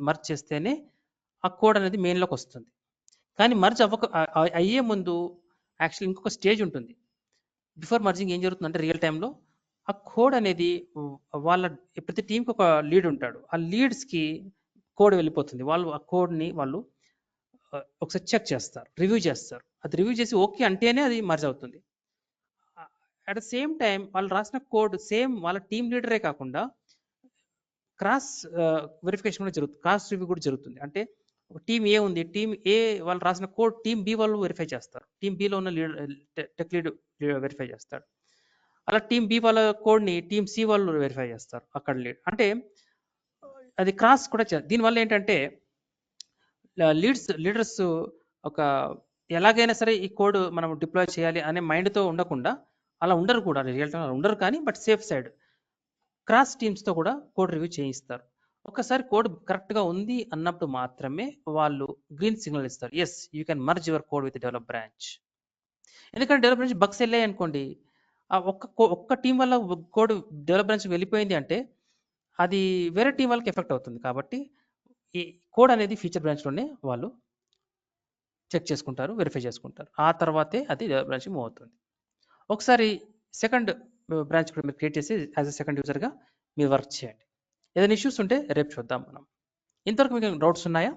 మర్జ్ చేస్తేనే ఆ కోడ్ అనేది మెయిన్లోకి వస్తుంది. కానీ మర్జ్ అయ్యే ముందు యాక్చువల్లీ ఇంకొక స్టేజ్ ఉంటుంది. బిఫోర్ మర్జింగ్ ఏం జరుగుతుందంటే రియల్ టైంలో ఆ కోడ్ అనేది వాళ్ళ ప్రతి టీంకి ఒక లీడ్ ఉంటాడు. ఆ లీడ్స్కి కోడ్ వెళ్ళిపోతుంది. వాళ్ళు ఆ కోడ్ని వాళ్ళు ఒకసారి చెక్ చేస్తారు, రివ్యూ చేస్తారు. అది రివ్యూ చేసి ఓకే అంటేనే అది మర్జ్ అవుతుంది. అట్ ద సేమ్ టైం వాళ్ళు రాసిన కోడ్ సేమ్ వాళ్ళ టీం లీడరే కాకుండా క్రాస్ వెరిఫికేషన్ కూడా జరుగుతుంది, క్రాస్ రివ్యూ కూడా జరుగుతుంది. అంటే ఒక టీం ఏ ఉంది, టీం ఏ వాళ్ళు రాసిన కోడ్ టీం బి వాళ్ళు వెరిఫై చేస్తారు, టీం బిలో ఉన్న టెక్ లీడ్ వెరిఫై చేస్తాడు. అలా టీం బి వాళ్ళ కోడ్ని టీం సి వాళ్ళు వెరిఫై చేస్తారు అక్కడ లీడ్. అంటే అది క్రాస్ కూడా దీనివల్ల ఏంటంటే లీడర్స్ ఒక ఎలాగైనా సరే ఈ కోడ్ మనం డిప్లాయ్ చేయాలి అనే మైండ్తో ఉండకుండా, అలా ఉండరు కూడా రియల్ టైం ఉండరు, కానీ బట్ సేఫ్ సైడ్ క్రాస్ టీమ్స్తో కూడా కోడ్ రివ్యూ చేయిస్తారు. ఒకసారి కోడ్ కరెక్ట్గా ఉంది అన్నప్పుడు మాత్రమే వాళ్ళు గ్రీన్ సిగ్నల్ ఇస్తారు, yes you can merge your code with develop branch. ఎందుకంటే డెవలప్ బ్రాంచ్ బగ్స్ వెళ్ళాయి అనుకోండి, ఆ ఒక్క టీం వల్ల కోడ్ డెవలప్ బ్రాంచ్కి వెళ్ళిపోయింది అంటే అది వేరే టీం వాళ్ళకి ఎఫెక్ట్ అవుతుంది. కాబట్టి ఈ కోడ్ అనేది ఫీచర్ బ్రాంచ్లోనే వాళ్ళు చెక్ చేసుకుంటారు, వెరిఫై చేసుకుంటారు. ఆ తర్వాతే అది డెవలప్ బ్రాంచ్కి మూవ్ అవుతుంది. ఒకసారి సెకండ్ బ్రాంచ్ కూడా మీరు క్రియేట్ చేసి యాజ్ ఎ సెకండ్ యూజర్గా మీరు వర్క్ చేయండి. ఏదైనా ఇష్యూస్ ఉంటే రేపు చూద్దాం మనం. ఇంతవరకు మీకు డౌట్స్ ఉన్నాయా?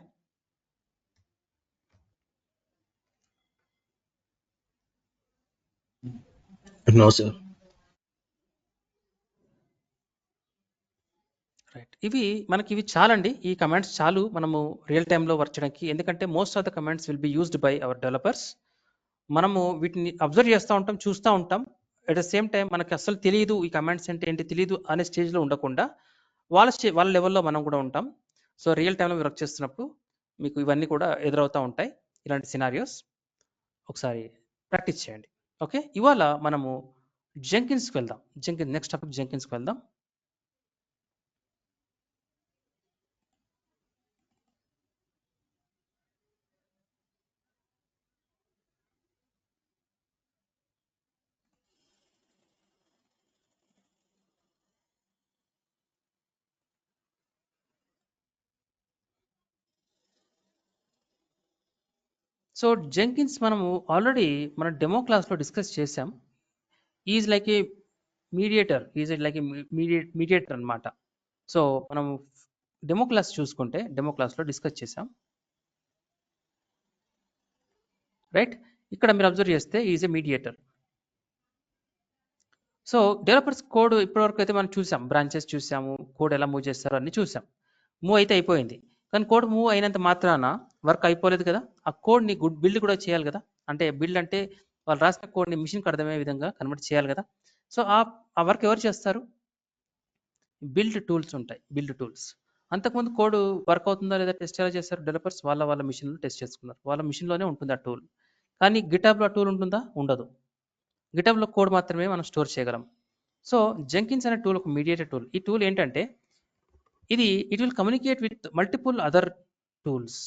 No, sir. రైట్. ఇవి చాలండి. ఈ కమాండ్స్ చాలు మనము రియల్ టైంలో వర్క్ చేయడానికి. ఎందుకంటే most of the commands will be used by our developers. మనము వీటిని అబ్జర్వ్ చేస్తూ ఉంటాం, చూస్తూ ఉంటాం. అట్ ద సేమ్ టైం మనకి అసలు తెలియదు ఈ కమాండ్స్ అంటే ఏంటి తెలియదు అనే స్టేజ్లో ఉండకుండా వాళ్ళ లెవెల్లో మనం కూడా ఉంటాం. సో రియల్ టైంలో వర్క్ చేస్తున్నప్పుడు మీకు ఇవన్నీ కూడా ఎదురవుతూ ఉంటాయి, ఇలాంటి సినారియోస్. ఒకసారి ప్రాక్టీస్ చేయండి. ఓకే, ఇవాళ మనము జెంకిన్స్కి వెళ్దాం. నెక్స్ట్ టాపిక్ జెంకిన్స్కి వెళ్దాం. సో జెంకిన్స్ మనము ఆల్రెడీ మన డెమో క్లాస్లో డిస్కస్ చేసాం. Is like A mediator, mediator అనమాట. సో మనము డెమో క్లాస్ చూసుకుంటే డెమో క్లాస్లో డిస్కస్ చేసాం. రైట్, ఇక్కడ మీరు అబ్జర్వ్ చేస్తే is a mediator. So developers code ఇప్పటివరకు అయితే మనం చూసాం, బ్రాంచెస్ చూసాము, కోడ్ ఎలా మూవ్ చేస్తారో అన్ని చూసాం. మూవ్ అయితే అయిపోయింది, కానీ కోడ్ మూవ్ అయినంత మాత్రాన వర్క్ అయిపోలేదు కదా. ఆ కోడ్ని బిల్డ్ కూడా చేయాలి కదా. అంటే బిల్డ్ అంటే వాళ్ళు రాసిన కోడ్ని మిషన్కి అర్థమయ్యే విధంగా కన్వర్ట్ చేయాలి కదా. సో ఆ వర్క్ ఎవరు చేస్తారు? బిల్డ్ టూల్స్ ఉంటాయి, బిల్డ్ టూల్స్. అంతకుముందు కోడ్ వర్క్ అవుతుందా లేదా టెస్ట్ ఎలా చేస్తారు డెవలపర్స్? వాళ్ళ మిషన్లో టెస్ట్ చేసుకున్నారు, వాళ్ళ మిషన్లోనే ఉంటుంది ఆ టూల్. కానీ గిటాబ్లో ఆ టూల్ ఉంటుందా? ఉండదు. గిటాబ్లో కోడ్ మాత్రమే మనం స్టోర్ చేయగలం. సో జెంకిన్స్ అనే టూల్ ఒక మీడియేటర్ టూల్. ఈ టూల్ ఏంటంటే it will communicate with multiple other tools.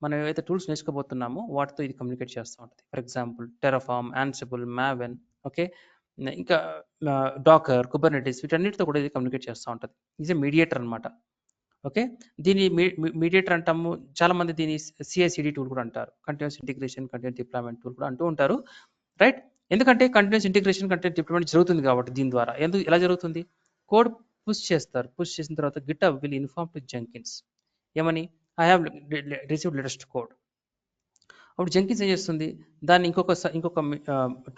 మనం ఏవైతే టూల్స్ నేర్చుకోబోతున్నామో వాటితో ఇది కమ్యూనికేట్ చేస్తూ ఉంటుంది. For example Terraform, Ansible, Maven, okay, ఇంకా డాకర్, కుబర్నెటిస్, వీటన్నిటితో కూడా ఇది కమ్యూనికేట్ చేస్తూ ఉంటుంది. ఇది మీడియేటర్ అనమాట. ఓకే, దీన్ని మీడియేటర్ అంటాము. చాలా మంది దీన్ని CI/CD టూల్ కూడా అంటారు, continuous integration, continuous deployment tool కూడా అంటూ ఉంటారు. రైట్, ఎందుకంటే కంటిన్యూస్ ఇంటిగ్రేషన్, కంటిన్యూస్ డిప్లాయ్మెంట్ జరుగుతుంది కాబట్టి దీని ద్వారా. ఎలా జరుగుతుంది? కోడ్ పుష్ చేస్తారు, పుష్ చేసిన తర్వాత GitHub will inform to Jenkins ఏమని, I have received latest code. అప్పుడు జెంకిన్స్ ఏం చేస్తుంది, దాన్ని ఇంకొక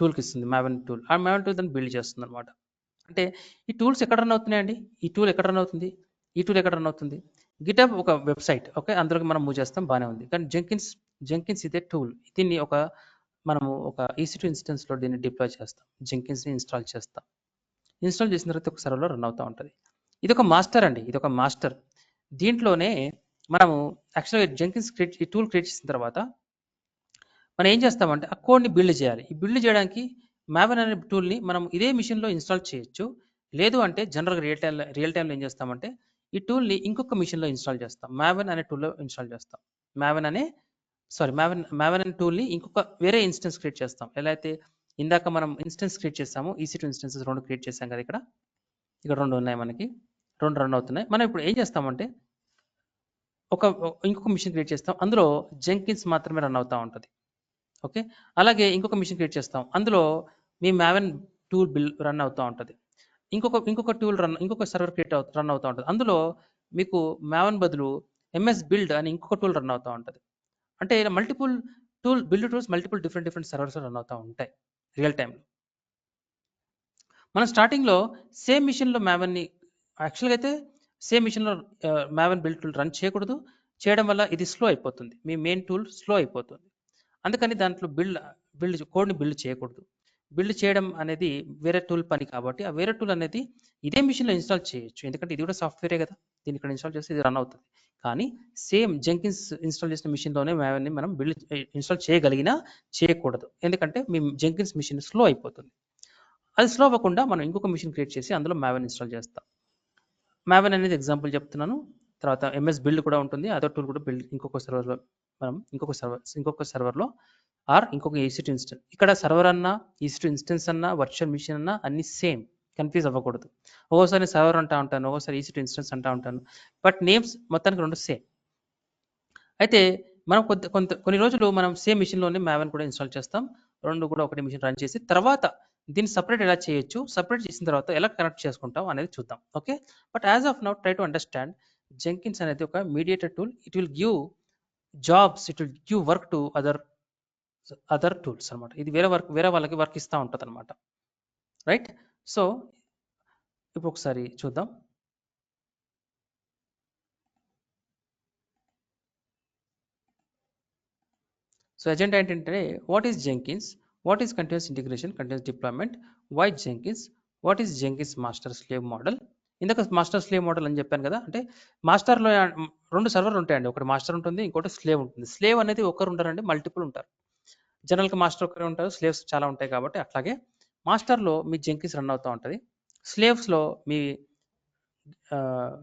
టూల్కి ఇస్తుంది, మావెన్ టూల్. ఆ మావెన్ టూల్ దాన్ని బిల్డ్ చేస్తుంది అనమాట. అంటే ఈ టూల్స్ ఎక్కడ రన్ అవుతున్నాయండి? ఈ టూల్ ఎక్కడ రన్ అవుతుంది? ఈ టూల్ ఎక్కడ రన్ అవుతుంది? గిటబ్ ఒక వెబ్సైట్, ఓకే, అందులోకి మనం మూవ్ చేస్తాం, బాగానే ఉంది. కానీ జెంకిన్స్ ఇదే టూల్. దీన్ని మనము ఒక EC2 ఇన్స్టెన్స్లో దీన్ని డిప్లాయ్ చేస్తాం, జెంకిన్స్ని ఇన్స్టాల్ చేస్తాం. ఇన్స్టాల్ చేసిన తర్వాత ఒక సర్వర్లో రన్ అవుతూ ఉంటుంది. ఇది ఒక మాస్టర్ అండి, ఇది ఒక మాస్టర్. దీంట్లోనే మనము యాక్చువల్గా జెంకిన్స్ ఈ టూల్ క్రియేట్ చేసిన తర్వాత మనం ఏం చేస్తామంటే ఆ కోడ్ని బిల్డ్ చేయాలి. ఈ బిల్డ్ చేయడానికి మావెన్ అనే టూల్ని మనం ఇదే మిషన్లో ఇన్స్టాల్ చేయొచ్చు. లేదు అంటే జనరల్గా రియల్ టైంలో ఏం చేస్తామంటే ఈ టూల్ని ఇంకొక మిషన్లో ఇన్స్టాల్ చేస్తాం, మావెన్ అనే టూల్లో ఇన్స్టాల్ చేస్తాం. మావెన్ అనే టూల్ని ఇంకొక వేరే ఇన్స్టెన్స్ క్రియేట్ చేస్తాం. ఎలా అయితే ఇందాక మనం ఇన్స్టెన్స్ క్రియేట్ చేస్తాము, EC2 ఇన్స్టెన్సెస్ 2 క్రియేట్ చేస్తాం కదా. ఇక్కడ 2 ఉన్నాయి, మనకి 2 రన్ అవుతున్నాయి. మనం ఇప్పుడు ఏం చేస్తామంటే ఇంకొక మిషన్ క్రియేట్ చేస్తాం, అందులో జెంకిన్స్ మాత్రమే రన్ అవుతూ ఉంటుంది. ఓకే, అలాగే ఇంకొక మిషన్ క్రియేట్ చేస్తాం, అందులో మీ మావెన్ టూల్ రన్ అవుతూ ఉంటుంది. ఇంకొక సర్వర్ రన్ అవుతూ ఉంటుంది, అందులో మీకు మావెన్ బదులు MS బిల్డ్ అని ఇంకొక టూల్ రన్ అవుతూ ఉంటుంది. అంటే ఇలా multiple build tools multiple different servers run అవుతూ ఉంటాయి రియల్ టైంలో. మనం స్టార్టింగ్లో సేమ్ మిషన్లో మావెన్ని యాక్చువల్గా అయితే సేమ్ మిషన్లో మావెన్ బిల్డ్ టూల్ రన్ చేయడం వల్ల ఇది స్లో అయిపోతుంది, మీ మెయిన్ టూల్ స్లో అయిపోతుంది. అందుకని దాంట్లో కోడ్ని బిల్డ్ చేయకూడదు. బిల్డ్ చేయడం అనేది వేరే టూల్ పని కాబట్టి ఆ వేరే టూల్ అనేది ఇదే మిషన్లో ఇన్స్టాల్ చేయొచ్చు, ఎందుకంటే ఇది కూడా సాఫ్ట్వేరే కదా. దీన్ని ఇక్కడ ఇన్స్టాల్ చేస్తే ఇది రన్ అవుతుంది. కానీ సేమ్ జెంకిన్స్ ఇన్స్టాల్ చేసిన మిషన్లోనే మావెన్ని మనం ఇన్స్టాల్ చేయకూడదు, ఎందుకంటే మీ జెంకిన్స్ మిషన్ స్లో అయిపోతుంది. అది స్లో అవ్వకుండా మనం ఇంకొక మిషన్ క్రియేట్ చేసి అందులో మావెన్ ఇన్స్టాల్ చేస్తాం. మావెన్ అనేది ఎగ్జాంపుల్ చెప్తున్నాను. తర్వాత MS బిల్డ్ కూడా ఉంటుంది, అదర్ టూల్ కూడా బిల్డ్ ఇంకొక సర్వర్లో మనం ఇంకొక సర్వర్లో ఇంకొక EC2 ఇన్స్టెన్స్. ఇక్కడ సర్వర్ అన్నా, EC2 ఇన్స్టెన్స్ అన్నా, వర్చువల్ మిషన్ అన్నా అన్ని సేమ్, కన్ఫ్యూజ్ అవ్వకూడదు. ఒక్కోసారి సర్వర్ అంటూ ఉంటాను, ఒక్కోసారి EC2 ఇన్స్టెన్స్ అంటూ ఉంటాను, బట్ నేమ్స్ మొత్తానికి 2 సేమ్. అయితే మనం కొన్ని రోజులు మనం సేమ్ మిషన్లోనే మ్యావెన్ కూడా ఇన్స్టాల్ చేస్తాం. రెండు కూడా ఒకటి మిషన్ రన్ చేసి తర్వాత దీన్ని సపరేట్ ఎలా చేయొచ్చు, సపరేట్ చేసిన తర్వాత ఎలా కనెక్ట్ చేసుకుంటాం అనేది చూద్దాం. Okay, but as of now try to understand Jenkins అనేది ఒక mediator tool. It will give jobs, it will give work to other tools అనమాట. ఇది వేరే వాళ్ళకి వర్క్ ఇస్తూ ఉంటుంది అనమాట. రైట్, సో ఇప్పుడు ఒకసారి చూద్దాం. సో ఎజెండా ఏంటంటే what is Jenkins, what is continuous integration, continuous deployment, why Jenkins, what is Jenkins master slave model. ఇందాక మాస్టర్ స్లేవ్ మోడల్ అని చెప్పాను కదా, అంటే మాస్టర్లో రెండు సర్వర్లు ఉంటాయండి. ఒకటి మాస్టర్ ఉంటుంది, ఇంకోటి స్లేవ్ ఉంటుంది. స్లేవ్ అనేది ఒకరు ఉంటారండి, మల్టిపుల్ ఉంటారు. జనరల్గా మాస్టర్ ఒకరే ఉంటారు, స్లేవ్స్ చాలా ఉంటాయి కాబట్టి. అట్లాగే మాస్టర్లో మీ జెంకిన్స్ రన్ అవుతూ ఉంటుంది, స్లేవ్స్లో మీ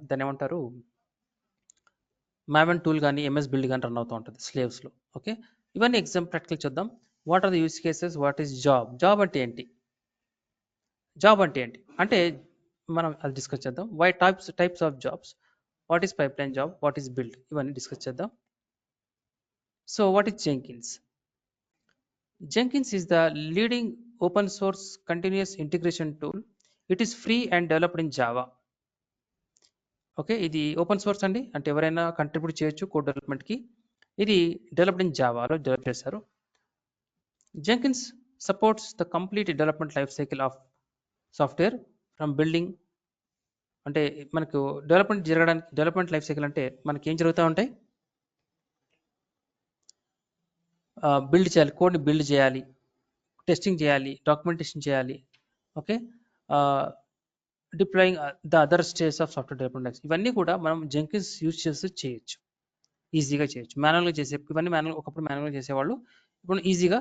దాన్ని ఏమంటారు మ్యావెన్ టూల్ కానీ ఎంఎస్ బిల్డ్ కానీ రన్ అవుతూ ఉంటుంది స్లేవ్స్లో. ఓకే, ఇవన్నీ ప్రాక్టికల్ చూద్దాం. What are the use cases, what is job, job అంటే ఏంటి, జాబ్ అంటే ఏంటి అంటే మనం అది డిస్కస్ చేద్దాం. Why types of jobs, what is pipeline job, what is build, ఇవన్నీ డిస్కస్ చేద్దాం. So what is Jenkins. Jenkins is the leading open source continuous integration tool. It is free and developed in Java. Okay, ఇది ఓపెన్ సోర్స్ అండి, అంటే ఎవరైనా కంట్రిబ్యూట్ చేయొచ్చు కోడ్ డెవలప్మెంట్కి. ఇది డెవలప్డ్ ఇన్ జావాలో డెవలప్ చేశారు. Jenkins supports the complete development life cycle of software from building. అంటే మనకు డెవలప్మెంట్ లైఫ్ సైకిల్ అంటే మనకి ఏం జరుగుతూ ఉంటాయి, బిల్డ్ చేయాలి, కోడ్ని బిల్డ్ చేయాలి, టెస్టింగ్ చేయాలి, డాక్యుమెంటేషన్ చేయాలి. Okay, deploying the other stage of software development, ఇవన్నీ కూడా మనం జెంకిన్స్ యూజ్ చేసి చేయొచ్చు, ఈజీగా చేయొచ్చు. మాన్యువల్గా ఇవన్నీ ఒకప్పుడు మాన్యువల్గా చేసేవాళ్ళు, ఇప్పుడు ఈజీగా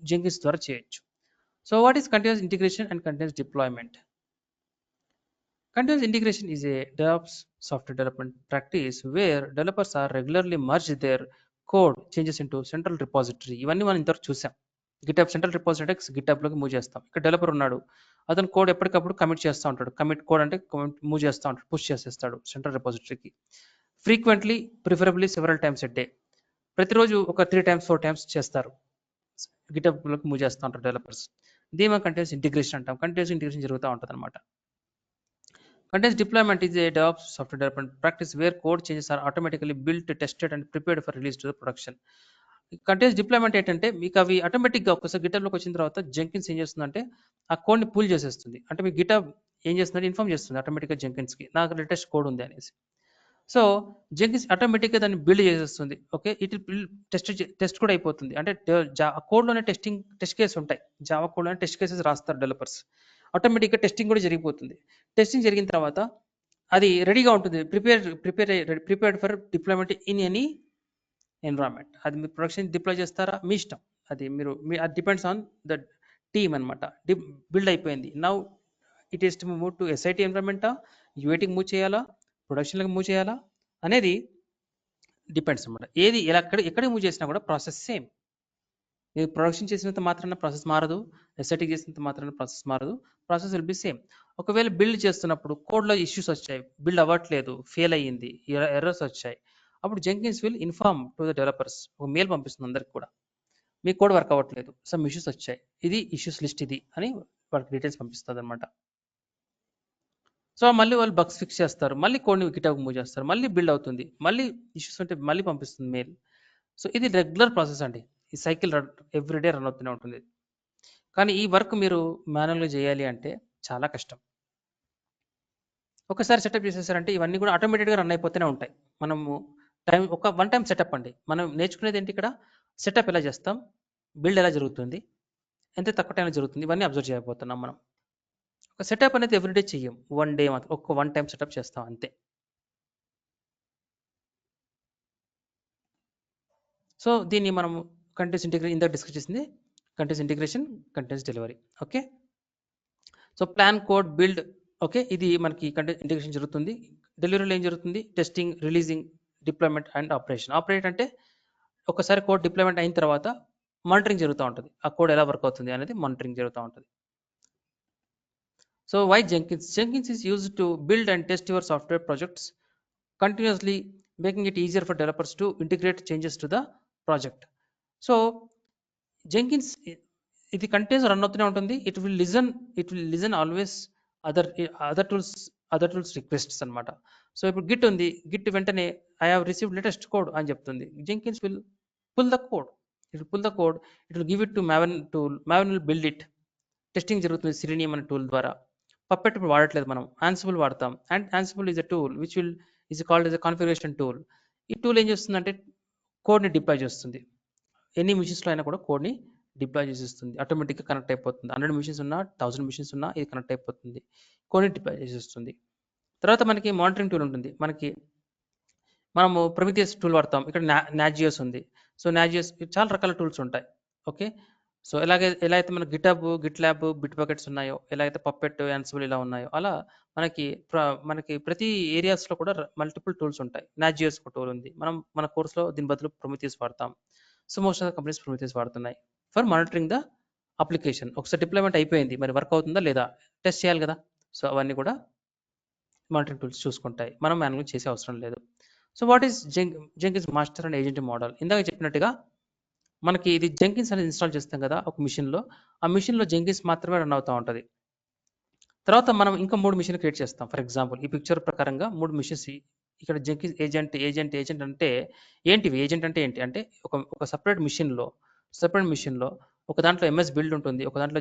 జెంకిన్స్ ద్వారా చేయొచ్చు. So what is continuous integration and continuous deployment. Continuous integration is a DevOps software development practice where developers are regularly merge their code changes into central repository. ఇవన్నీ మనం ఇంతవరకు చూసాం. గిటబ్ సెంట్రల్ రిపోజిటరీ గిటబ్లోకి మూవ్ చేస్తాం. ఇక్కడ డెవలపర్ ఉన్నాడు, అతను కోడ్ ఎప్పటికప్పుడు కమిట్ చేస్తూ ఉంటాడు. కమిట్ కోడ్ అంటే మూవ్ చేస్తూ ఉంటాడు, పుష్ చేసేస్తాడు సెంట్రల్ రిపోజిటరీకి. Frequently, preferably several times a day, ప్రతిరోజు ఒక 3 times 4 times చేస్తారు, గిటబ్లోకి మూవ్ చేస్తూ ఉంటారు డెవలపర్స్. దీని మనం కంటిన్యూస్ ఇంటిగ్రేషన్ అంటాం. కంటిన్యూస్ ఇంటిగ్రేషన్ జరుగుతూ ఉంటుంది అనమాట. Continuous deployment is a DevOps software development practice where code changes are automatically built, tested and prepared for release to the production. Continuous deployment ఏంటంటే మీకు అవి ఆటోమేటిక్గా ఒకసారి గిటబ్లోకి వచ్చిన తర్వాత జెంకిన్స్ ఏం చేస్తుందంటే ఆ కోడ్ని పూల్ చేసేస్తుంది. అంటే మీ గిటబ్ ఏం చేస్తుందంటే ఇన్ఫార్మ్ చేస్తుంది ఆటోమేటిక్గా జెంకిన్స్కి, నాకు లేటెస్ట్ కోడ్ ఉంది అనేసి. సో జెంకిన్స్ ఆటోమేటిక్గా దాన్ని బిల్డ్ చేసేస్తుంది. ఓకే, ఇట్ టెస్ట్ కూడా అయిపోతుంది. అంటే కోడ్లోనే టెస్ట్ కేసు ఉంటాయి, జావా కోడ్లోనే టెస్ట్ కేసెస్ రాస్తారు డెవలపర్స్. ఆటోమేటిక్గా టెస్టింగ్ కూడా జరిగిపోతుంది. టెస్టింగ్ జరిగిన తర్వాత అది రెడీగా ఉంటుంది, prepared for deployment in any environment. అది మీరు ప్రొడక్షన్ డిప్లాయ్ చేస్తారా మీ ఇష్టం, అది అది డిపెండ్స్ ఆన్ ద టీమ్ అనమాట. బిల్డ్ అయిపోయింది, now it is to move to SIT ఎన్విరాన్మెంటా, యూఐటీకి మూవ్ చేయాలా, ప్రొడక్షన్కి మూవ్ చేయాలా అనేది డిపెండ్స్ అనమాట. ఏది ఎక్కడికి మూవ్ చేసినా కూడా ప్రాసెస్ సేమ్. మీరు ప్రొడక్షన్ చేసినంత మాత్రాన ప్రాసెస్ మారదు, ఎస్ఐటీ చేసినంత మాత్రాన ప్రాసెస్ మారదు, ప్రాసెస్ విల్ బి సేమ్. ఒకవేళ బిల్డ్ చేస్తున్నప్పుడు కోడ్లో ఇష్యూస్ వచ్చాయి, బిల్డ్ అవ్వట్లేదు, ఫెయిల్ అయ్యింది, ఎర్రర్స్ వచ్చాయి, అప్పుడు Jenkins will inform to the developers, ఒక మెయిల్ పంపిస్తుంది అందరికి కూడా, మీ కోడ్ వర్క్ అవ్వట్లేదు, సమ్ ఇష్యూస్ వచ్చాయి, ఇది ఇష్యూస్ లిస్ట్ ఇది అని వాళ్ళకి డీటెయిల్స్ పంపిస్తుంది అనమాట. సో మళ్ళీ వాళ్ళు బగ్స్ ఫిక్స్ చేస్తారు, మళ్ళీ కోడ్ని గిటబ్కి మూవ్ చేస్తారు, మళ్ళీ బిల్డ్ అవుతుంది, మళ్ళీ ఇష్యూస్ ఉంటే మళ్ళీ పంపిస్తుంది మెయిల్. సో ఇది రెగ్యులర్ ప్రాసెస్ అండి, ఈ సైకిల్ ఎవ్రీడే రన్ అవుతూనే ఉంటుంది. కానీ ఈ వర్క్ మీరు మాన్యువల్గా చేయాలి అంటే చాలా కష్టం. ఒకసారి సెటప్ చేసేసారంటే ఇవన్నీ కూడా ఆటోమేటిక్గా రన్ అయిపోతూనే ఉంటాయి. మనము వన్ టైం సెటప్ అండి. మనం నేర్చుకునేది ఏంటి ఇక్కడ, సెటప్ ఎలా చేస్తాం, బిల్డ్ ఎలా జరుగుతుంది, ఎంత తక్కువ టైంలో జరుగుతుంది, ఇవన్నీ అబ్జర్వ్ చేయబోతున్నాం మనం. ఒక సెటప్ అనేది ఎవ్రీడే చెయ్యం, వన్ డే మాత్రం వన్ టైం సెటప్ చేస్తాం అంతే. సో దీన్ని మనం కంటిన్యూస్ ఇంటిగ్రేషన్ ఇందాక డిస్కస్ చేసింది, continuous integration, continuous delivery. Okay, so plan, code, build. Okay, ఇది మనకి కంటిన్యూస్ ఇంటిగ్రేషన్ జరుగుతుంది. డెలివరీలో ఏం జరుగుతుంది, testing, releasing, deployment and operation. Operate అంటే ఒకసారి కోడ్ డిప్లాయ్మెంట్ అయిన తర్వాత మానిటరింగ్ జరుగుతూ ఉంటుంది, ఆ కోడ్ ఎలా వర్క్ అవుతుంది అనేది మానిటరింగ్ జరుగుతూ ఉంటుంది. So why Jenkins? Jenkins is used to build and test your software projects continuously making it easier for developers to integrate changes to the project. So Jenkins, ఇది కంటిన్యూస్ రన్ అవుతూనే ఉంటుంది. It will listen always other tools requests అనమాట. సో ఇప్పుడు గిట్ ఉంది, గిట్ వెంటనే I have received latest code అని చెప్తుంది. Jenkins will pull the code, it will give it to maven will build it. Testing జరుగుతుంది సిలీనియం అనే టూల్ ద్వారా. పప్పెట్ ఇప్పుడు వాడట్లేదు, మనం యాన్సిబుల్ వాడతాం. And ansible is a tool which is called as a configuration tool. ఈ టూల్ ఏం చేస్తుందంటే కోడ్ని డిప్లాయ్ చేస్తుంది. ఎన్ని మిషన్స్లో అయినా కూడా కోడ్ని డిప్లాయ్ చేసేస్తుంది, ఆటోమేటిక్గా కనెక్ట్ అయిపోతుంది. 100 మిషన్స్ ఉన్నా 1000 మిషన్స్ ఉన్నా ఇది కనెక్ట్ అయిపోతుంది, కోడ్ని డిప్లాయ్ చేసేస్తుంది. తర్వాత మనకి మానిటరింగ్ టూల్ ఉంటుంది. మనము ప్రొమిథియస్ టూల్ వాడతాం. ఇక్కడ నాజియోస్ ఉంది. సో నాజియోస్ చాలా రకాల టూల్స్ ఉంటాయి. ఓకే, సో ఎలా అయితే మన GitHub, Git lab, bit buckets ఉన్నాయో, ఎలా అయితే పప్పెట్, యాన్సిబుల్ ఇలా ఉన్నాయో, అలా మనకి ప్రతి ఏరియాస్లో కూడా మల్టిపుల్ టూల్స్ ఉంటాయి. నాజియోస్ ఒక టూల్ ఉంది. మన కోర్సులో దీని బదులు ప్రొమిథియస్ వాడతాం. So most of the companies Prometheus వాడుతున్నాయి ఫర్ మానిటరింగ్ ద అప్లికేషన్. ఒకసారి డిప్లాయ్మెంట్ అయిపోయింది, మరి వర్క్ అవుతుందా లేదా టెస్ట్ చేయాలి కదా. సో అవన్నీ కూడా మానిటరింగ్ టూల్స్ చూసుకుంటాయి, మనం మాన్యువల్ చేసే అవసరం లేదు. So what is Jenkins master and agent model? ఇందాక చెప్పినట్టుగా మనకి ఇది జెంకిన్స్ అనేది ఇన్స్టాల్ చేస్తాం కదా ఒక మిషన్లో, ఆ మిషన్లో జెంకిన్స్ మాత్రమే రన్ అవుతూ ఉంటుంది. తర్వాత మనం ఇంకా 3 మిషన్లు క్రియేట్ చేస్తాం. ఫర్ ఎగ్జాంపుల్ ఈ పిక్చర్ ప్రకారంగా 3 మిషన్స్ ఇక్కడ జెంకిన్స్ ఏజెంట్ అంటే ఏంటివి? ఏజెంట్ అంటే ఏంటి అంటే ఒక సపరేట్ మిషన్లో ఒక దాంట్లో ఎంఎస్ బిల్డ్ ఉంటుంది, ఒక దాంట్లో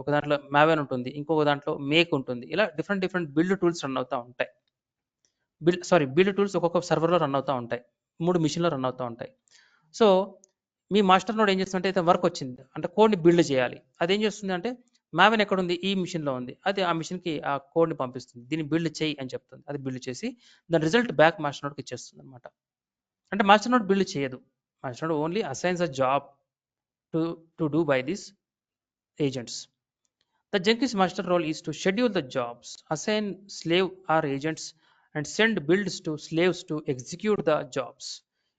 ఒక దాంట్లో మావెన్ ఉంటుంది, ఇంకొక దాంట్లో మేక్ ఉంటుంది. ఇలా డిఫరెంట్ బిల్డ్ టూల్స్ రన్ అవుతూ ఉంటాయి. బిల్డ్ టూల్స్ ఒక్కొక్క సర్వర్లో రన్ అవుతూ ఉంటాయి, 3 మిషన్లో రన్ అవుతూ ఉంటాయి. సో మీ మాస్టర్ నోడ్ ఏం చేస్తుందంటే అయితే వర్క్ వచ్చింది అంటే కోడ్ని బిల్డ్ చేయాలి. అదేం చేస్తుంది అంటే మావెన్ ఎక్కడ ఉంది, ఈ మిషన్లో ఉంది, అది ఆ మిషన్కి ఆ కోడ్ని పంపిస్తుంది, దీన్ని బిల్డ్ చేయి అని చెప్తుంది. అది బిల్డ్ చేసి దాని రిజల్ట్ బ్యాక్ మాస్టర్ నోడ్కి ఇచ్చేస్తుంది అనమాట. అంటే మాస్టర్ నోడ్ బిల్డ్ చేయదు, master node only assigns a job to do by these agents. The Jenkins master role is to schedule the jobs, assign slave or agents, and send builds to slaves to execute the jobs.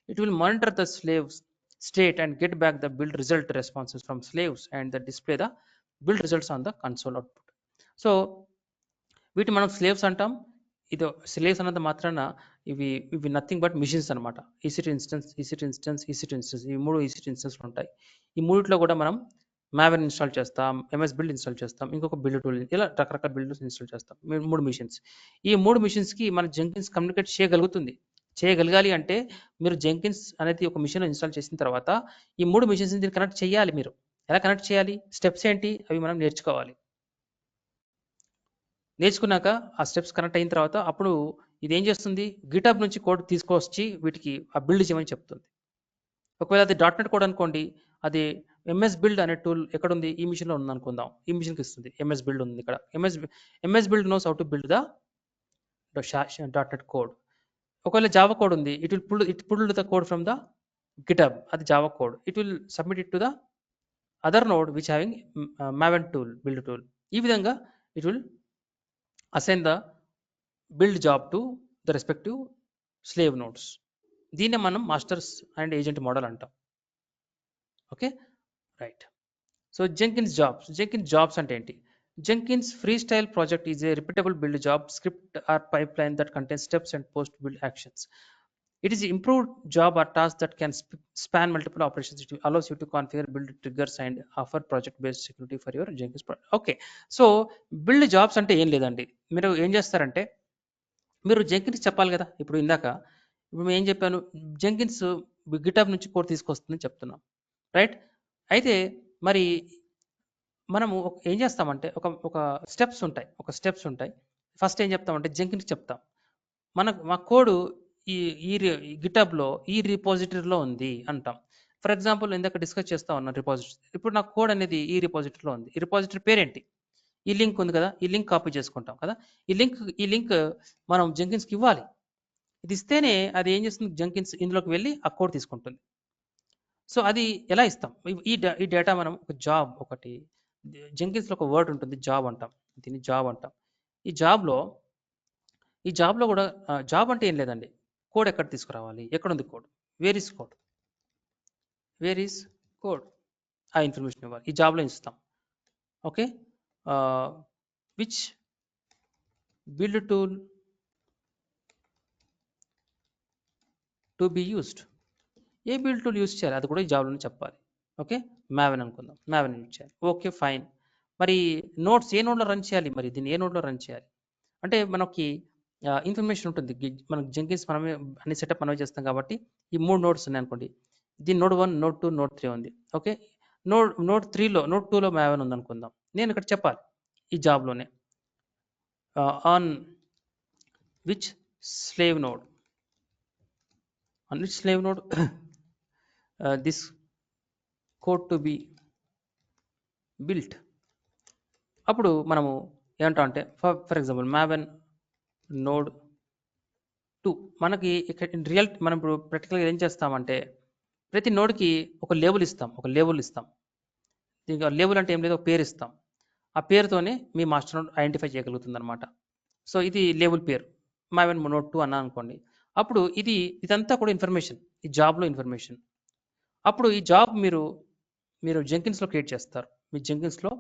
It will monitor the slaves state and get back the build result responses from slaves and display the build results on the console output. So వీటి మనం స్లేవ్స్ అంటాం. ఇది స్లేవ్స్ అన్నంత మాత్రాన ఇవి నథింగ్ బట్ మిషన్స్ అనమాట. ఈసీటీ ఇన్స్టెన్స్ ఈ 3 ఈసీటీ ఇన్స్టెన్స్లు ఉంటాయి. ఈ మూడిట్లో కూడా మనం మావెన్ ఇన్స్టాల్ చేస్తాం, ఎంఎస్ బిల్డ్ ఇన్స్టాల్ చేస్తాం, ఇంకొక బిల్డ్ టూల్, ఇలా రకరకాల బిల్డ్స్ ఇన్స్టాల్ చేస్తాం. 3 మిషన్స్. ఈ 3 మిషన్స్కి మన జెంకిన్స్ కమ్యూనికేట్ చేయగలగాలి అంటే మీరు జెంకిన్స్ అనేది ఒక మిషన్లో ఇన్స్టాల్ చేసిన తర్వాత ఈ 3 మిషన్స్ దీన్ని కనెక్ట్ చేయాలి. మీరు ఎలా కనెక్ట్ చేయాలి, స్టెప్స్ ఏంటి, అవి మనం నేర్చుకున్నాక ఆ స్టెప్స్ కనెక్ట్ అయిన తర్వాత అప్పుడు ఇది ఏం చేస్తుంది, గిటబ్ నుంచి కోడ్ తీసుకొచ్చి వీటికి ఆ బిల్డ్ చేయమని చెప్తుంది. ఒకవేళ అది .NET కోడ్ అనుకోండి, అది ఎంఎస్ బిల్డ్ అనే టూల్ ఎక్కడుంది, ఈ మిషన్లో ఉంది అనుకుందాం, ఈ మిషన్కి ఇస్తుంది. ఎంఎస్ బిల్డ్ ఉంది ఇక్కడ, MS build knows how to build the .NET code. ఒకవేళ జావా కోడ్ ఉంది, it pull the code from the GitHub, అది Java code. It will submit it to the other node which having Maven tool, build tool. ఈ విధంగా it will assign the build job to the respective slave nodes. దీన్ని మనం మాస్టర్స్ అండ్ ఏజెంట్ మోడల్ అంటాం. Okay, right. So Jenkins jobs అంటే ఏంటి? Jenkins Freestyle project is a repeatable build job script or pipeline that contains steps and post build actions. It is improved job or task that can span multiple operations. It allows you to configure, build triggers and offer project based security for your Jenkins project. Okay, so build jobs అంటే ఏం లేదండి. మీరు ఏం చేస్తారంటే మీరు జెంకిన్స్ చెప్పాలి కదా. ఇప్పుడు మేము ఏం చెప్పాను, జెంకిన్స్ గిటబ్ నుంచి కోడ్ తీసుకొస్తుందని చెప్తున్నాం, రైట్? అయితే మరి మనము ఏం చేస్తామంటే ఒక స్టెప్స్ ఉంటాయి. ఫస్ట్ ఏం చెప్తామంటే జెంకిన్స్ చెప్తాం, మా కోడ్ ఈ గిటబ్లో ఈ రిపోజిటరీలో ఉంది అంటాం. ఫర్ ఎగ్జాంపుల్ ఇందాక డిస్కస్ చేస్తా ఉన్నాను రిపోజిటరీ. ఇప్పుడు నా కోడ్ అనేది ఈ రిపోజిటరీలో ఉంది. ఈ రిపోజిటరీ పేరేంటి? ఈ లింక్ ఉంది కదా, ఈ లింక్ కాపీ చేసుకుంటాం కదా. ఈ లింక్ మనం జెంకిన్స్కి ఇవ్వాలి. ఇది ఇస్తేనే అది ఏం చేస్తుంది, జెంకిన్స్ ఇందులోకి వెళ్ళి ఆ కోడ్ తీసుకుంటుంది. సో అది ఎలా ఇస్తాం? ఈ డేటా మనం ఒక జాబ్, ఒకటి జెంకిన్స్లో ఒక వర్డ్ ఉంటుంది, జాబ్ అంటాం. దీన్ని జాబ్ అంటాం. ఈ జాబ్లో కూడా జాబ్ అంటే ఏం లేదండి, కోడ్ ఎక్కడ తీసుకురావాలి, ఎక్కడుంది కోడ్, వేర్ ఈస్ కోడ్, ఆ ఇన్ఫర్మేషన్ ఇవ్వాలి. ఈ జాబ్లో ఇస్తాం. Okay, which build tool to be used. A build tool use చేయాలి అది కూడా ఈ జాబ్లోనే చెప్పాలి. ఓకే, మ్యావెన్ అనుకుందాం, మ్యావెన్ యూజ్ చేయాలి. Okay fine. మరి నోట్స్ ఏ నోడ్లో రన్ చేయాలి, మరి దీన్ని ఏ నోడ్లో రన్ చేయాలి అంటే మనకి ఇన్ఫర్మేషన్ ఉంటుంది. మనకి జెంకిన్స్ మనమే అన్ని సెటప్ మనమే చేస్తాం కాబట్టి ఈ 3 నోడ్స్ ఉన్నాయి అనుకోండి. దీని నోడ్ 1, నోడ్ 2, నోడ్ 3 ఉంది. ఓకే, నోడ్ 3లో నోడ్ 2లో మ్యావెన్ ఉంది అనుకుందాం. నేను ఇక్కడ చెప్పాలి ఈ జాబ్లోనే on which slave node, this code to be built. అప్పుడు మనము ఏమంటాం అంటే ఫర్ ఎగ్జాంపుల్ మ్యావెన్ నోడ్ 2 మనకి ఇక్కడ రియల్ మనం ఇప్పుడు ప్రాక్టికల్గా ఏం చేస్తామంటే ప్రతి నోడ్కి ఒక లేబుల్ ఇస్తాం. దీనికి లేబుల్ అంటే ఏం లేదు, ఒక పేరు ఇస్తాం. ఆ పేరుతోనే మీ మాస్టర్ నోడ్ ఐడెంటిఫై చేయగలుగుతుంది అనమాట. సో ఇది లేబుల్ పేరు మ్యావెన్ నోడ్ 2 అన్నా అనుకోండి. అప్పుడు ఇదంతా కూడా ఇన్ఫర్మేషన్, ఈ జాబ్లో ఇన్ఫర్మేషన్. అప్పుడు ఈ జాబ్ మీరు జెంకిన్స్లో క్రియేట్ చేస్తారు. మీ జెంకిన్స్లో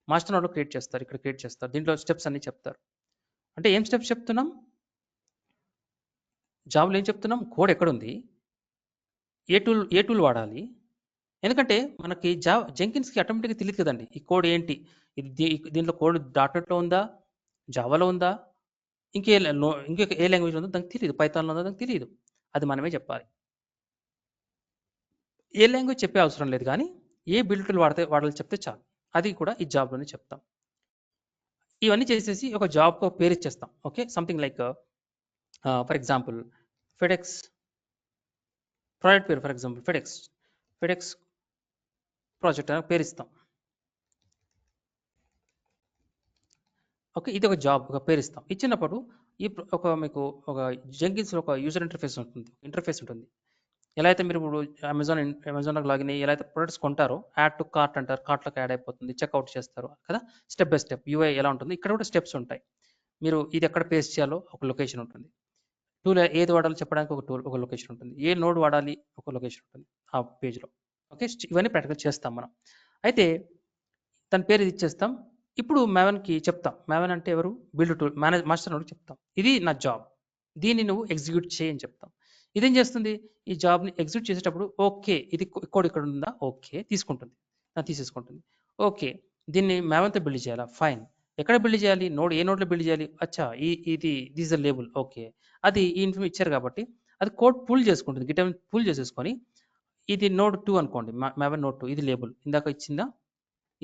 మాస్టర్ నోడ్లో క్రియేట్ చేస్తారు, ఇక్కడ క్రియేట్ చేస్తారు. దీంట్లో స్టెప్స్ అన్ని చెప్తారు. అంటే ఏం స్టెప్స్ చెప్తున్నాం, జాబ్లో ఏం చెప్తున్నాం, కోడ్ ఎక్కడుంది, ఏ టూల్ వాడాలి. ఎందుకంటే మనకి జెంకిన్స్కి ఆటోమేటిక్గా తెలియదు కదండి ఈ కోడ్ ఏంటి, దీంట్లో కోడ్ .NETలో ఉందా, జావాలో ఉందా, ఇంకే లాంగ్వేజ్ ఉందో దానికి తెలియదు, పైథాన్లో ఉందో దానికి తెలియదు. అది మనమే చెప్పాలి. ఏ లాంగ్వేజ్ చెప్పే అవసరం లేదు, కానీ ఏ బిల్డ్ టూల్ వాడాలి చెప్తే చాలు. అది కూడా ఈ జాబ్లోనే చెప్తాం. ఇవన్నీ చేసేసి ఒక జాబ్కి ఒక పేరు ఇచ్చేస్తాం. Okay, something like for example FedEx project పేరు, ఫర్ ఎగ్జాంపుల్ ఫెడెక్స్ ప్రాజెక్ట్ అని పేరు ఇస్తాం. ఓకే, ఇది ఒక జాబ్, ఒక పేరు ఇస్తాం. ఇచ్చినప్పుడు మీకు ఒక జెంకిన్స్లో ఒక యూజర్ ఇంటర్ఫేస్ ఉంటుంది. ఎలా అయితే మీరు ఇప్పుడు అమెజాన్లోకి లాగిన్ అయ్యి ఎలా అయితే ప్రొడక్ట్స్ కొంటారో యాడ్ టు కార్ట్ అంటారు, కార్ట్లోకి యాడ్ అయిపోతుంది, చెక్అవుట్ చేస్తారు కదా, స్టెప్ బై స్టెప్ యూఐ ఎలా ఉంటుంది. ఇక్కడ కూడా స్టెప్స్ ఉంటాయి. మీరు ఇది ఎక్కడ పేస్ట్ చేయాలో ఒక లొకేషన్ ఉంటుంది, టూల్ ఏది వాడాలో చెప్పడానికి ఒక లొకేషన్ ఉంటుంది, ఏ నోడ్ వాడాలి ఒక లొకేషన్ ఉంటుంది ఆ పేజ్లో. ఓకే, ఇవన్నీ ప్రాక్టికల్ చేస్తాం మనం. అయితే దాని పేరు ఇది ఇచ్చేస్తాం. ఇప్పుడు మ్యావెన్కి చెప్తాం, మ్యావెన్ అంటే ఎవరు, బిల్డ్ టూల్ మాస్టర్ నోడ్ చెప్తాం, ఇది నా జాబ్, దీన్ని నువ్వు ఎగ్జిక్యూట్ చేయని చెప్తాం. ఇదేం చేస్తుంది, ఈ జాబ్ని ఎగ్జిక్యూట్ చేసేటప్పుడు ఓకే ఇది కోడ్ ఇక్కడ ఉందా, ఓకే తీసేసుకుంటుంది. ఓకే, దీన్ని మ్యావెన్తో బిల్డ్ చేయాలా, ఫైన్. ఎక్కడ బిల్డ్ చేయాలి, ఏ నోడ్లో బిల్డ్ చేయాలి, అచ్చా దిస్ ద లేబుల్. ఓకే, అది ఈ ఇన్ఫర్మేషన్ ఇచ్చారు కాబట్టి అది కోడ్ పుల్ చేసుకుంటుంది, గిటన్ పుల్ చేసేసుకొని ఇది నోడ్ 2 అనుకోండి, మ్యావెన్ నోడ్ 2 ఇది లేబుల్ ఇందాక ఇచ్చిందా,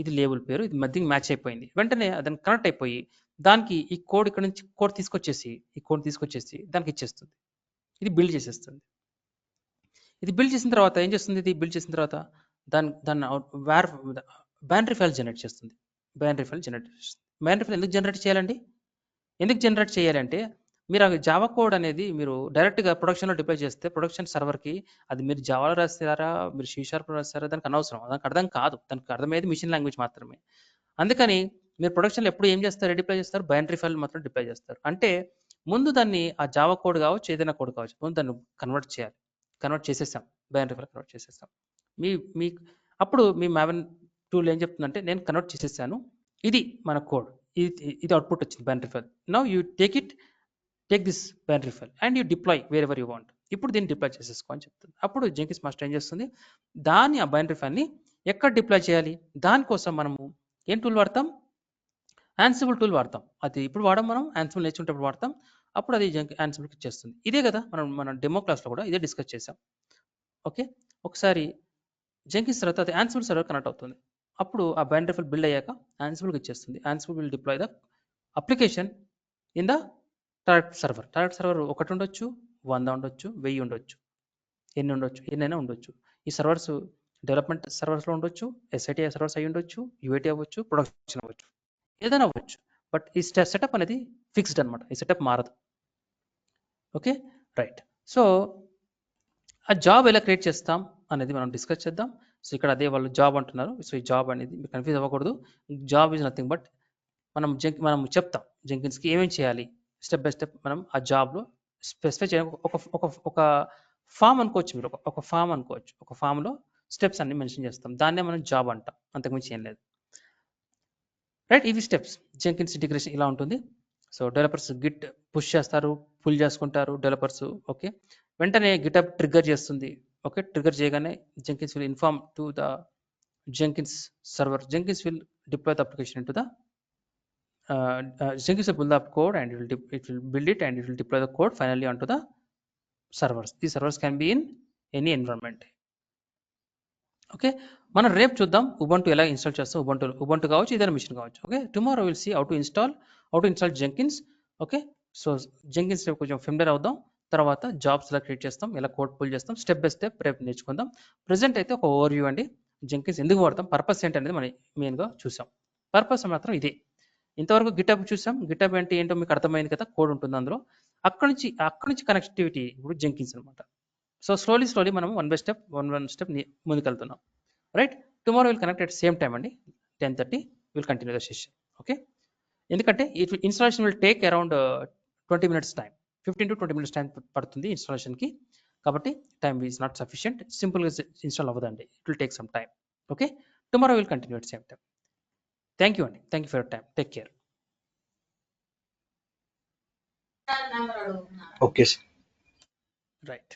ఇది లేబుల్ పేరు, ఇది మధ్యకి మ్యాచ్ అయిపోయింది. వెంటనే దాన్ని కనెక్ట్ అయిపోయి దానికి ఈ కోడ్ ఇక్కడ నుంచి కోడ్ తీసుకొచ్చేసి దానికి ఇచ్చేస్తుంది. ఇది బిల్డ్ చేసేస్తుంది. ఇది బిల్డ్ చేసిన తర్వాత ఏం చేస్తుంది, దాన్ని బైనరీ ఫైల్ జనరేట్ చేస్తుంది. బైనరీ ఫైల్ ఎందుకు జనరేట్ చేయాలండి, అంటే మీరు ఆ జావా కోడ్ అనేది మీరు డైరెక్ట్గా ప్రొడక్షన్లో డిప్లాయ్ చేస్తే ప్రొడక్షన్ సర్వర్కి అది మీరు జావాలో రాస్తారా, మీరు C# రాస్తారా, దానికి అనవసరం, దానికి అర్థం కాదు. దానికి అర్థమయ్యేది మిషన్ లాంగ్వేజ్ మాత్రమే. అందుకని మీరు ప్రొడక్షన్లో ఎప్పుడు ఏం చేస్తారు, డిప్లాయ్ చేస్తారు, బైనరీ ఫైల్ మాత్రం డిప్లాయ్ చేస్తారు. అంటే ముందు దాన్ని ఆ జావా కోడ్ కావచ్చు, ఏదైనా కోడ్ కావచ్చు, ముందు దాన్ని కన్వర్ట్ చేసేసాం, బైనరీ ఫైల్ కన్వర్ట్ చేసేసాం. మీ అప్పుడు మీ మ్యావెన్ టూల్ ఏం చెప్తుందంటే నేను కన్వర్ట్ చేసేసాను, ఇది మన కోడ్, ఇది అవుట్పుట్ వచ్చింది binary file. Now you take this binary file and you deploy wear ever you want. ఇప్పుడు దీన్ని డిప్లాయ్ చేసేసుకో అని చెప్తుంది. అప్పుడు జెంకిన్స్ మాస్టర్ ఏం చేస్తుంది, ఆ బైనరీ ఫైల్ని ఎక్కడ డిప్లాయ్ చేయాలి, దానికోసం మనము ఏం టూల్ వాడతాం, యాన్సిబుల్ టూల్ వాడతాం. అది ఇప్పుడు మనం యాన్సిబుల్ నేర్చుకుంటప్పుడు వాడతాం. అప్పుడు అది యాన్సిబుల్కి ఇచ్చేస్తుంది. ఇదే కదా మన డెమో క్లాస్లో కూడా ఇదే డిస్కస్ చేసాం. ఓకే, ఒకసారి జెంకిన్స్ తర్వాత అది యాన్సిబుల్ సర్వర్ కనెక్ట్ అవుతుంది. అప్పుడు ఆ బైనరీ ఫైల్ బిల్డ్ అయ్యాక యాన్సిబుల్కి ఇచ్చేస్తుంది. Ansible will deploy the application in the target server. Target server 1 ఉండొచ్చు, 100 ఉండొచ్చు, 1000 ఉండొచ్చు, ఎన్నైనా ఉండొచ్చు. ఈ సర్వర్స్ డెవలప్మెంట్ సర్వర్స్లో ఉండొచ్చు, SIT సర్వర్స్ అయ్యి ఉండొచ్చు, UAT అవ్వచ్చు, ప్రొడక్షన్ అవ్వచ్చు, ఏదైనా అవ్వచ్చు. బట్ ఈ సెటప్ అనేది ఫిక్స్డ్ అనమాట, ఈ సెటప్ మారదు. Okay right. సో ఆ జాబ్ ఎలా క్రియేట్ చేస్తాం అనేది మనం డిస్కస్ చేద్దాం. సో ఇక్కడ అదే వాళ్ళు జాబ్ అంటున్నారు. సో ఈ జాబ్ అనేది మీరు కన్ఫ్యూజ్ అవ్వకూడదు. జాబ్ ఈజ్ నథింగ్ బట్ మనం చెప్తాం జెంకిన్స్కి ఏమేమి చేయాలి, స్టెప్ బై స్టెప్ మనం ఆ జాబ్లో స్పెసిఫై చేయడానికి ఒక ఫామ్ అనుకోవచ్చు, మీరు ఒక ఫామ్ అనుకోవచ్చు. ఒక ఫామ్లో స్టెప్స్ అన్ని మెన్షన్ చేస్తాం, దాన్నే మనం జాబ్ అంటాం, అంతకుమించి ఏం లేదు. రైట్, ఇవి స్టెప్స్. జెంకిన్స్ ఇంటిగ్రేషన్ ఇలా ఉంటుంది. సో డెవలపర్స్ గిట్ పుష్ చేస్తారు, పుల్ చేసుకుంటారు డెవలపర్స్. ఓకే, వెంటనే గిటప్ ట్రిగ్గర్ చేస్తుంది. ఓకే, ట్రిగ్గర్ చేయగానే Jenkins will inform to the Jenkins server. Jenkins will deploy the application into the Jenkins will pull the code and it will build it and it will deploy the code finally onto the servers. These servers can be in any environment. Okay, మనం రేపు చూద్దాం ఉబంటు ఎలా ఇన్స్టాల్ చేస్తాం. ఉబంటు కావచ్చు, ఏదైనా మిషన్ కావచ్చు. Okay, tomorrow will see how to install Jenkins. Okay, so Jenkins రేపు కొంచెం ఫెమిలియర్ అవుదాం. తర్వాత జాబ్స్ ఎలా క్రియేట్ చేస్తాం, ఎలా కోడ్ పుల్ చేస్తాం, స్టెప్ బై స్టెప్ రేపు నేర్చుకుందాం. ప్రెసెంట్ అయితే ఒక ఓవర్ వ్యూ అండి, జెంకిన్స్ ఎందుకు వాడతాం, పర్పస్ ఏంటి అనేది మనం మెయిన్గా చూసాం. పర్పస్ మాత్రం ఇదే. ఇంతవరకు గిటప్ చూసాం. గిటప్ అంటే ఏంటో మీకు అర్థమైంది కదా, కోడ్ ఉంటుంది అందులో. అక్కడ నుంచి కనెక్టివిటీ ఇప్పుడు జెంకిన్స్ అనమాట. సో స్లోలీ మనం వన్ స్టెప్ ముందుకెళ్తున్నాం. Right, tomorrow will connect at same time అండి, 10:30 will continue the session. Okay, ఎందుకంటే installation will take around 20 minutes time, 15 to 20 minutes time పడుతుంది ఇన్స్టాలేషన్కి. కాబట్టి టైం ఈజ్ నాట్ సఫిషియంట్. సింపుల్గా ఇన్స్టాల్ అవ్వదండి, it will take some time. Okay, tomorrow will continue at same time. Thank you అండి, thank you for your time. Take care. Okay sir. Right.